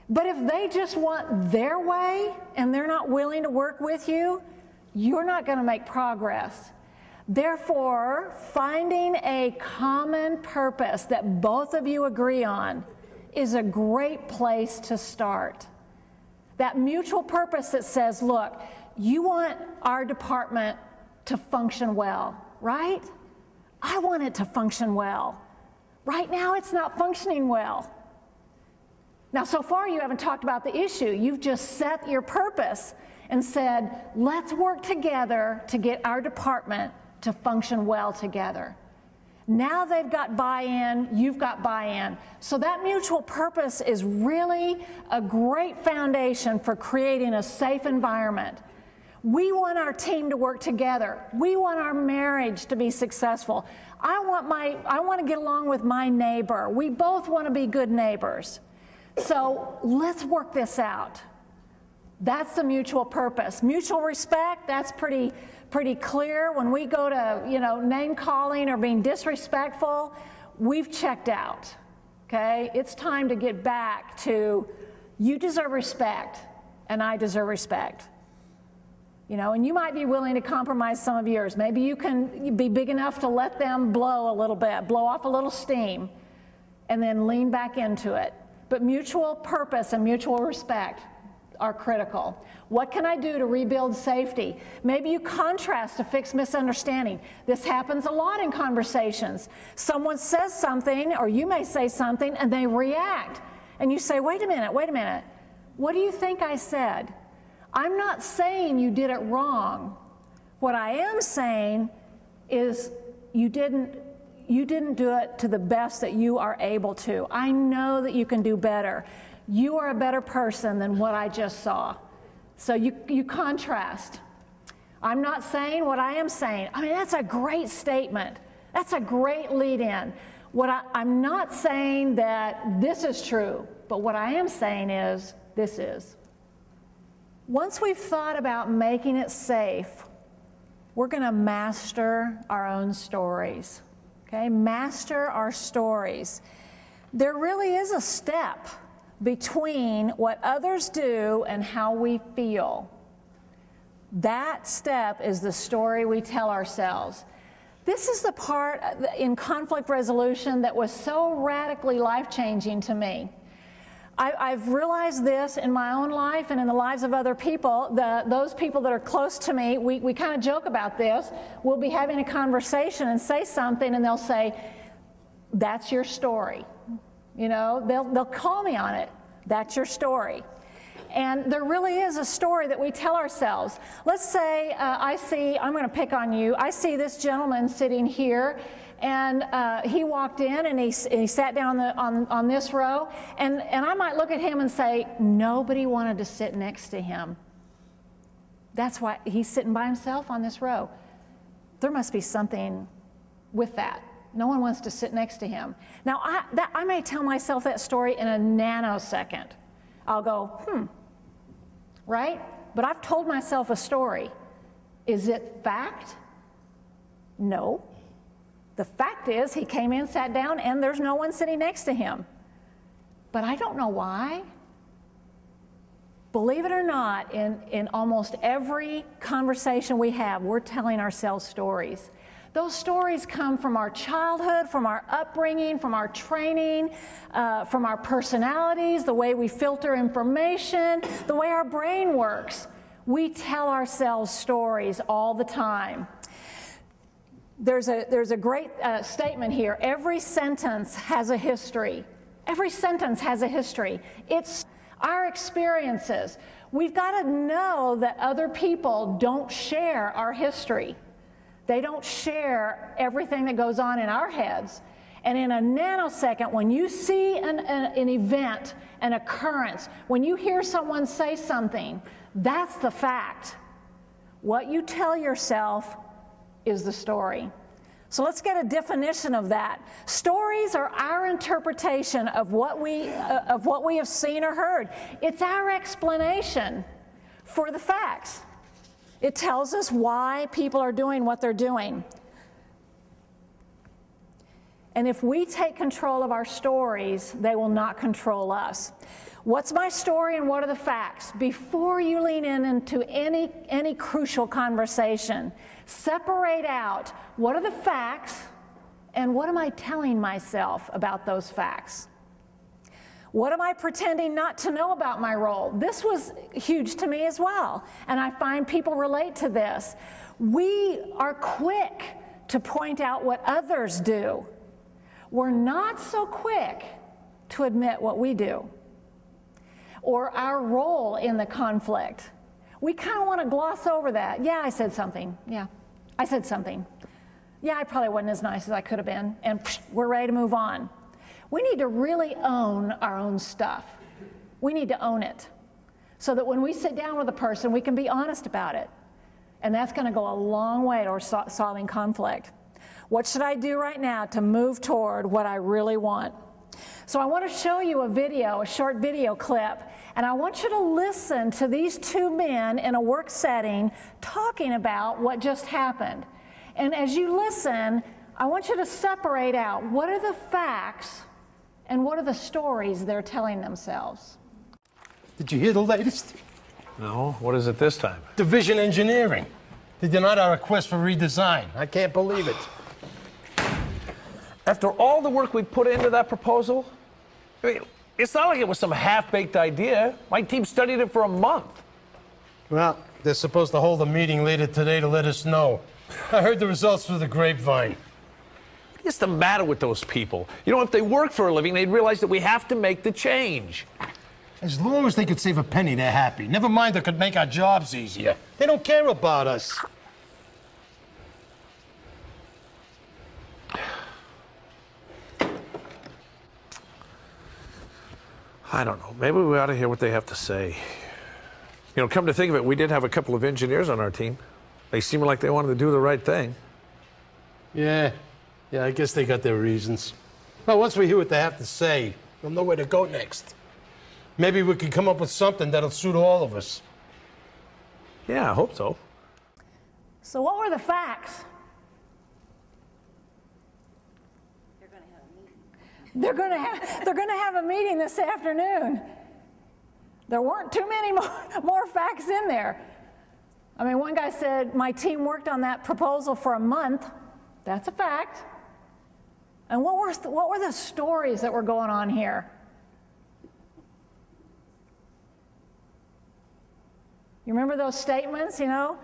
But if they just want their way and they're not willing to work with you, you're not gonna make progress. Therefore, finding a common purpose that both of you agree on is a great place to start. That mutual purpose that says, look, you want our department to function well, right? I want it to function well. Right now, it's not functioning well. Now, so far, you haven't talked about the issue. You've just set your purpose and said, let's work together to get our department to function well together. Now they've got buy-in, you've got buy-in. So that mutual purpose is really a great foundation for creating a safe environment. We want our team to work together. We want our marriage to be successful. I want to get along with my neighbor. We both want to be good neighbors. So let's work this out. That's the mutual purpose. Mutual respect, that's pretty clear. When we go to, name calling or being disrespectful, we've checked out, okay? It's time to get back to you deserve respect and I deserve respect. And you might be willing to compromise some of yours. Maybe you can be big enough to let them blow a little bit, blow off a little steam, and then lean back into it. But mutual purpose and mutual respect are critical. What can I do to rebuild safety? Maybe you contrast to fix misunderstanding. This happens a lot in conversations. Someone says something, or you may say something, and they react. And you say, wait a minute. What do you think I said? I'm not saying you did it wrong. What I am saying is you didn't do it to the best that you are able to. I know that you can do better. You are a better person than what I just saw. So you contrast. I'm not saying what I am saying. I mean, that's a great statement. That's a great lead-in. I'm not saying that this is true, but what I am saying is this is. Once we've thought about making it safe, we're going to master our own stories. Okay? Master our stories. There really is a step between what others do and how we feel. That step is the story we tell ourselves. This is the part in conflict resolution that was so radically life-changing to me. I've realized this in my own life and in the lives of other people. Those people that are close to me, we kind of joke about this. We'll be having a conversation and say something, and they'll say, that's your story. They'll call me on it. That's your story. And there really is a story that we tell ourselves. Let's say I'm going to pick on you. I see this gentleman sitting here, and he walked in and he sat down on this row, and I might look at him and say, nobody wanted to sit next to him. That's why he's sitting by himself on this row. There must be something with that. No one wants to sit next to him. Now, I may tell myself that story in a nanosecond. I'll go, right? But I've told myself a story. Is it fact? No. The fact is he came in, sat down, and there's no one sitting next to him. But I don't know why. Believe it or not, in almost every conversation we have, we're telling ourselves stories. Those stories come from our childhood, from our upbringing, from our training, from our personalities, the way we filter information, the way our brain works. We tell ourselves stories all the time. There's a great statement here. Every sentence has a history. Every sentence has a history. It's our experiences. We've got to know that other people don't share our history. They don't share everything that goes on in our heads. And in a nanosecond, when you see an event, an occurrence, when you hear someone say something, that's the fact. What you tell yourself is the story. So let's get a definition of that. Stories are our interpretation of what we have seen or heard. It's our explanation for the facts. It tells us why people are doing what they're doing. And if we take control of our stories, they will not control us. What's my story and what are the facts? Before you lean into any crucial conversation, separate out what are the facts and what am I telling myself about those facts? What am I pretending not to know about my role? This was huge to me as well, and I find people relate to this. We are quick to point out what others do. We're not so quick to admit what we do or our role in the conflict. We kind of want to gloss over that. Yeah, I said something. Yeah, I said something. Yeah, I probably wasn't as nice as I could have been, and we're ready to move on. We need to really own our own stuff. We need to own it so that when we sit down with a person, we can be honest about it. And that's going to go a long way toward solving conflict. What should I do right now to move toward what I really want? So I want to show you a short video clip, and I want you to listen to these two men in a work setting talking about what just happened. And as you listen, I want you to separate out what are the facts and what are the stories they're telling themselves. Did you hear the latest? No, what is it this time? Division Engineering. They denied our request for redesign. I can't believe it. After all the work we put into that proposal, I mean, it's not like it was some half-baked idea. My team studied it for a month. Well, they're supposed to hold a meeting later today to let us know. I heard the results through the grapevine. What is the matter with those people? You know, if they work for a living, they'd realize that we have to make the change. As long as they could save a penny, they're happy. Never mind they could make our jobs easier. They don't care about us. I don't know. Maybe we ought to hear what they have to say. You know, come to think of it, we did have a couple of engineers on our team. They seemed like they wanted to do the right thing. Yeah, I guess they got their reasons. Well, once we hear what they have to say, we'll know where to go next. Maybe we could come up with something that'll suit all of us. Yeah, I hope so. So what were the facts? They're going to have a meeting this afternoon. There weren't too many more facts in there. I mean, one guy said, my team worked on that proposal for a month. That's a fact. And what were the stories that were going on here? You remember those statements, you know?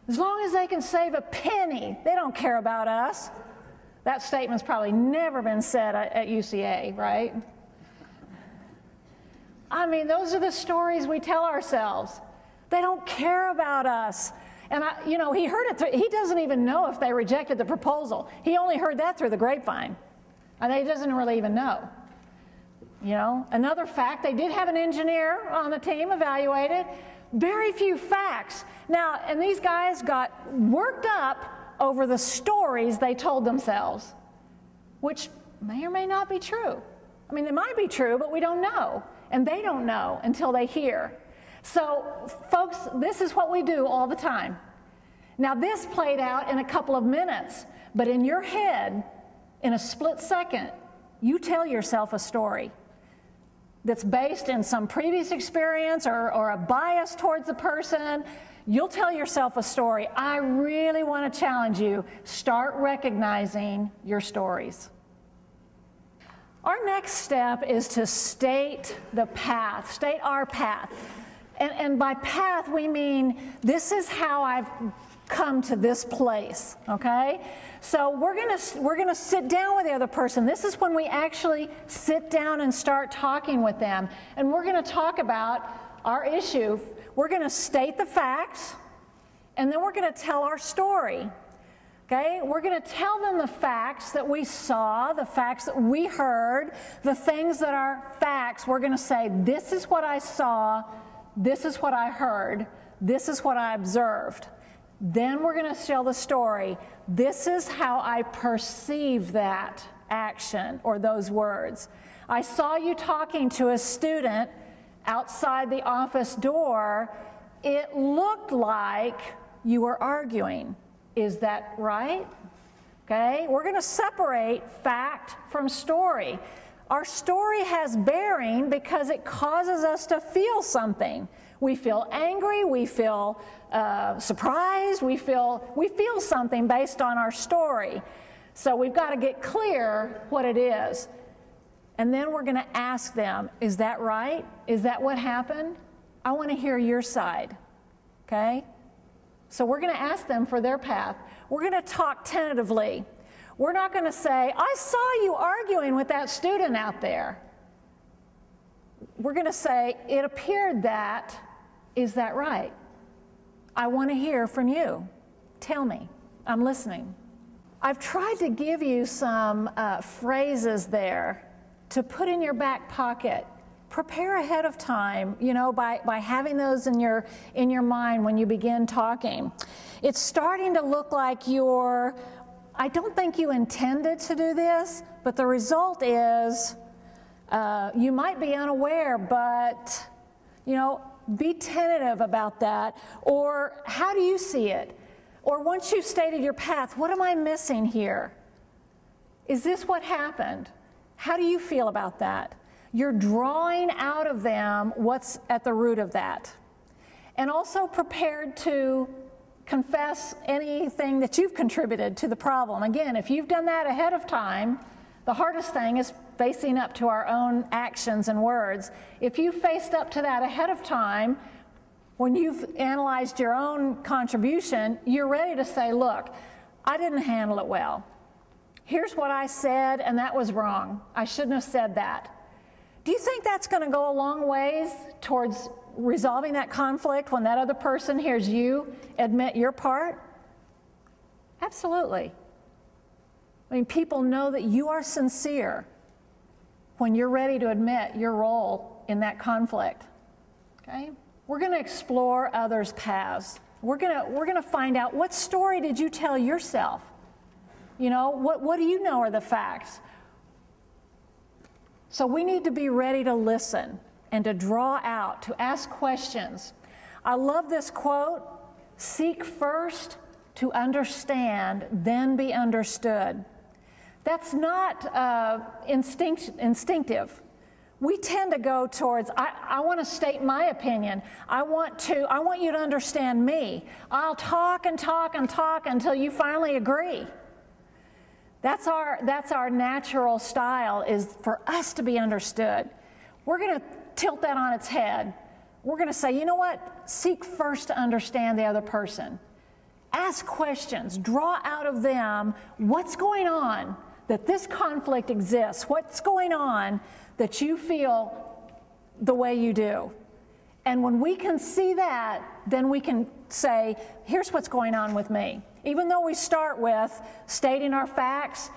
As long as they can save a penny, they don't care about us. That statement's probably never been said at UCA, right? I mean, those are the stories we tell ourselves. They don't care about us. And, you know, he heard it. He doesn't even know if they rejected the proposal. He only heard that through the grapevine. And he doesn't really even know. You know, another fact, they did have an engineer on the team evaluated. Very few facts. Now, and these guys got worked up over the stories they told themselves, which may or may not be true. I mean, they might be true, but we don't know. And they don't know until they hear. So, folks, this is what we do all the time. Now, this played out in a couple of minutes, but in your head, in a split second, you tell yourself a story. that's based in some previous experience or a bias towards the person, you'll tell yourself a story. I really want to challenge you. Start recognizing your stories. Our next step is to state the path, state our path. And by path, we mean this is how I've come to this place, okay? So we're gonna sit down with the other person. This is when we actually sit down and start talking with them. And we're gonna talk about our issue. We're gonna state the facts, and then we're gonna tell our story. Okay, we're going to tell them the facts that we saw, the facts that we heard, the things that are facts. We're going to say, this is what I saw, this is what I heard, this is what I observed. Then we're going to tell the story. This is how I perceive that action or those words. I saw you talking to a student outside the office door. It looked like you were arguing. Is that right? Okay, we're going to separate fact from story. Our story has bearing because it causes us to feel something. We feel angry, we feel surprised, we feel something based on our story. So we've got to get clear what it is. And then we're going to ask them, is that right? Is that what happened? I want to hear your side. Okay? So we're going to ask them for their path. We're going to talk tentatively. We're not going to say, I saw you arguing with that student out there. We're going to say, it appeared that, is that right? I want to hear from you. Tell me. I'm listening. I've tried to give you some phrases there to put in your back pocket. Prepare ahead of time, you know, by having those in your mind when you begin talking. It's starting to look like I don't think you intended to do this, but the result is you might be unaware, but, you know, be tentative about that. Or how do you see it? Or once you've stated your path, what am I missing here? Is this what happened? How do you feel about that? You're drawing out of them what's at the root of that. And also prepared to confess anything that you've contributed to the problem. Again, if you've done that ahead of time, the hardest thing is facing up to our own actions and words. If you faced up to that ahead of time, when you've analyzed your own contribution, you're ready to say, look, I didn't handle it well. Here's what I said, and that was wrong. I shouldn't have said that. Do you think that's going to go a long ways towards resolving that conflict when that other person hears you admit your part? Absolutely. I mean, people know that you are sincere when you're ready to admit your role in that conflict. Okay? We're going to explore others' paths. We're going to find out, what story did you tell yourself? You know, what do you know are the facts? So we need to be ready to listen and to draw out, to ask questions. I love this quote, seek first to understand, then be understood. That's not instinctive. We tend to go towards, I want to state my opinion. I want you to understand me. I'll talk and talk and talk until you finally agree. That's our natural style, is for us to be understood. We're going to tilt that on its head. We're going to say, you know what? Seek first to understand the other person. Ask questions. Draw out of them what's going on that this conflict exists. What's going on that you feel the way you do. And when we can see that, then we can say, here's what's going on with me. Even though we start with stating our facts,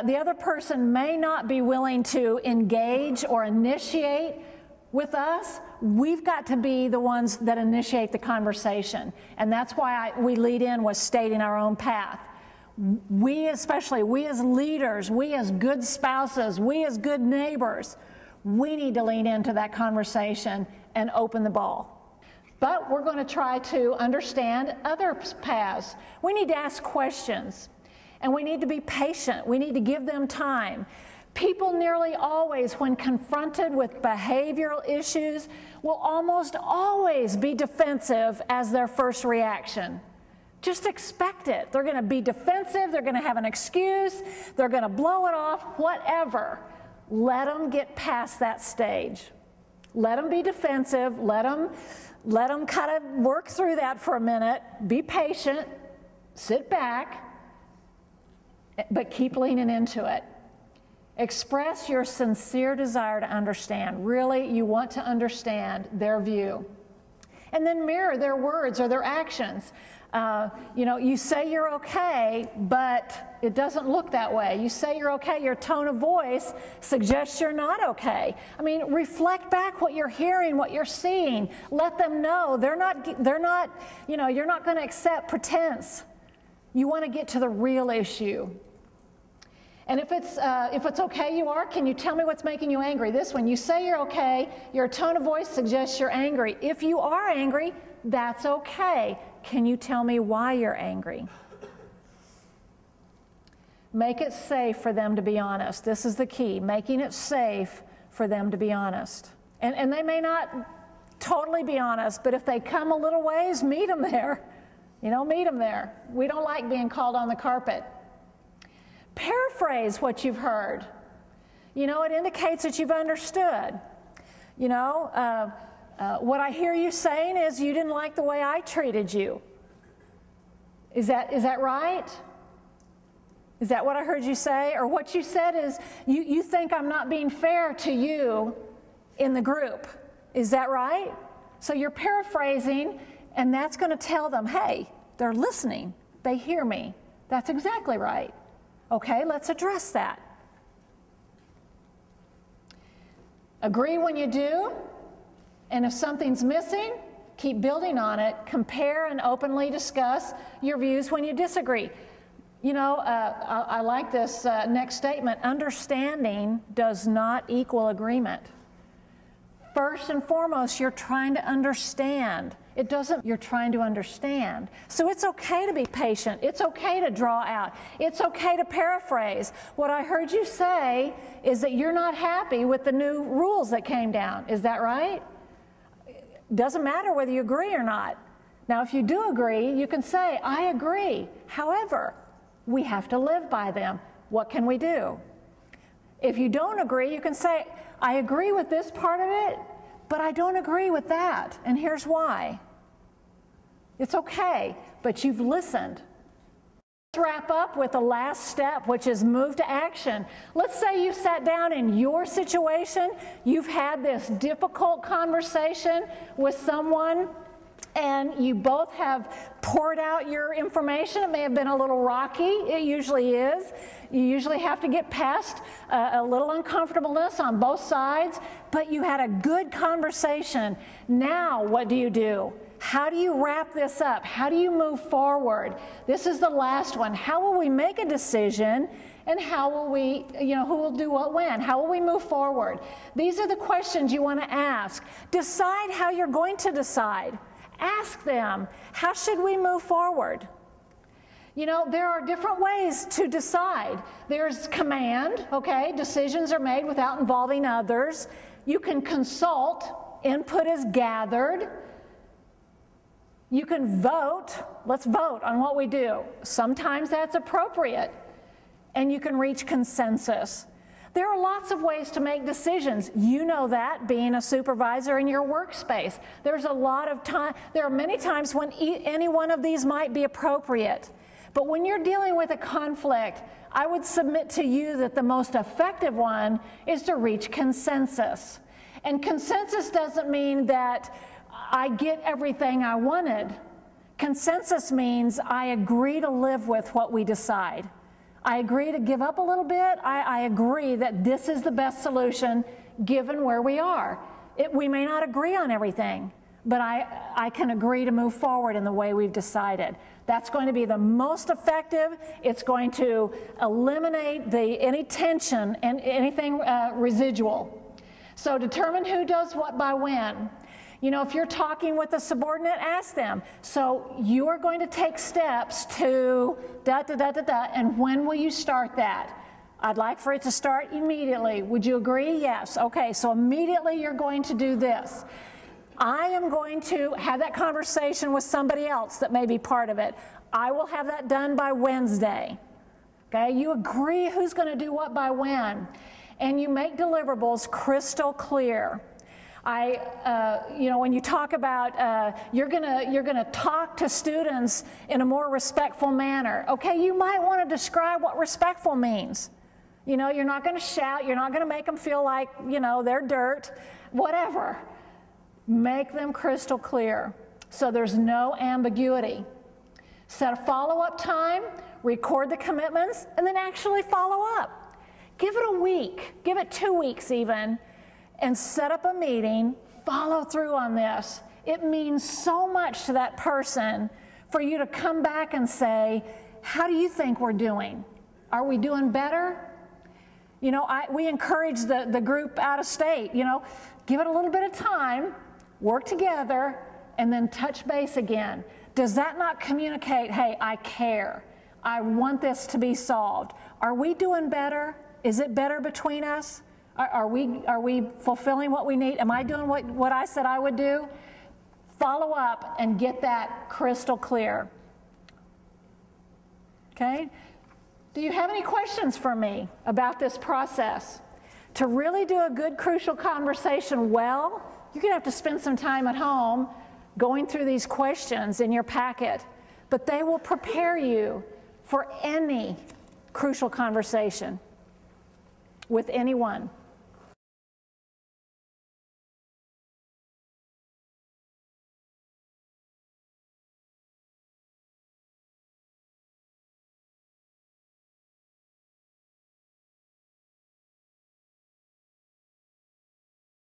the other person may not be willing to engage or initiate with us. We've got to be the ones that initiate the conversation. And that's why we lead in with stating our own path. We as leaders, we as good spouses, we as good neighbors, we need to lean into that conversation and open the ball. But we're going to try to understand other paths. We need to ask questions, and we need to be patient. We need to give them time. People nearly always, when confronted with behavioral issues, will almost always be defensive as their first reaction. Just expect it. They're going to be defensive, they're going to have an excuse, they're going to blow it off, whatever. Let them get past that stage. Let them be defensive, let them kind of work through that for a minute, be patient, sit back, but keep leaning into it. Express your sincere desire to understand. Really, you want to understand their view. And then mirror their words or their actions. You say you're okay, but it doesn't look that way. You say you're okay, your tone of voice suggests you're not okay. I mean, reflect back what you're hearing, what you're seeing. Let them know you're not going to accept pretense. You want to get to the real issue. And if it's okay you are, can you tell me what's making you angry? This one, you say you're okay, your tone of voice suggests you're angry. If you are angry, that's okay. Can you tell me why you're angry? Make it safe for them to be honest. This is the key, making it safe for them to be honest. And they may not totally be honest, but if they come a little ways, meet them there. Meet them there. We don't like being called on the carpet. Paraphrase what you've heard. It indicates that you've understood. What I hear you saying is you didn't like the way I treated you. Is that right? Is that what I heard you say? Or what you said is you think I'm not being fair to you in the group. Is that right? So you're paraphrasing, and that's going to tell them, hey, they're listening. They hear me. That's exactly right. Okay, let's address that. Agree when you do, and if something's missing, keep building on it. Compare and openly discuss your views when you disagree. I like this next statement. Understanding does not equal agreement. First and foremost, you're trying to understand. You're trying to understand. So it's okay to be patient. It's okay to draw out. It's okay to paraphrase. What I heard you say is that you're not happy with the new rules that came down. Is that right? Doesn't matter whether you agree or not. Now, if you do agree, you can say, I agree. However, we have to live by them. What can we do? If you don't agree, you can say, I agree with this part of it, but I don't agree with that, and here's why. It's okay, but you've listened. Let's wrap up with the last step, which is move to action. Let's say you've sat down in your situation, you've had this difficult conversation with someone, and you both have poured out your information. It may have been a little rocky. It usually is. You usually have to get past a little uncomfortableness on both sides, but you had a good conversation. Now, what do? How do you wrap this up? How do you move forward? This is the last one. How will we make a decision, and how will we, who will do what when? How will we move forward? These are the questions you want to ask. Decide how you're going to decide. Ask them, how should we move forward? There are different ways to decide. There's command, okay? Decisions are made without involving others. You can consult. Input is gathered. You can vote. Let's vote on what we do. Sometimes that's appropriate. And you can reach consensus. There are lots of ways to make decisions. You know that, being a supervisor in your workspace. There's a lot of time. There are many times when any one of these might be appropriate. But when you're dealing with a conflict, I would submit to you that the most effective one is to reach consensus. And consensus doesn't mean that I get everything I wanted. Consensus means I agree to live with what we decide. I agree to give up a little bit. I agree that this is the best solution given where we are. We may not agree on everything, but I can agree to move forward in the way we've decided. That's going to be the most effective. It's going to eliminate any tension and anything residual. So determine who does what by when. If you're talking with a subordinate, ask them. So you are going to take steps to da-da-da-da-da, and when will you start that? I'd like for it to start immediately. Would you agree? Yes. Okay, so immediately you're going to do this. I am going to have that conversation with somebody else that may be part of it. I will have that done by Wednesday. Okay, you agree who's going to do what by when. And you make deliverables crystal clear. When you talk about you're gonna talk to students in a more respectful manner. Okay, you might want to describe what respectful means. You know, you're not going to shout. You're not going to make them feel like, you know, they're dirt. Whatever. Make them crystal clear so there's no ambiguity. Set a follow-up time, record the commitments, and then actually follow up. Give it a week, give it 2 weeks even, and set up a meeting, follow through on this. It means so much to that person for you to come back and say, how do you think we're doing? Are we doing better? You know, we encourage the group out of state, you know, give it a little bit of time, work together, and then touch base again. Does that not communicate, hey, I care. I want this to be solved. Are we doing better? Is it better between us? Are we fulfilling what we need? Am I doing what I said I would do? Follow up and get that crystal clear. Okay? Do you have any questions for me about this process? To really do a good crucial conversation well, you're going to have to spend some time at home going through these questions in your packet, but they will prepare you for any crucial conversation with anyone.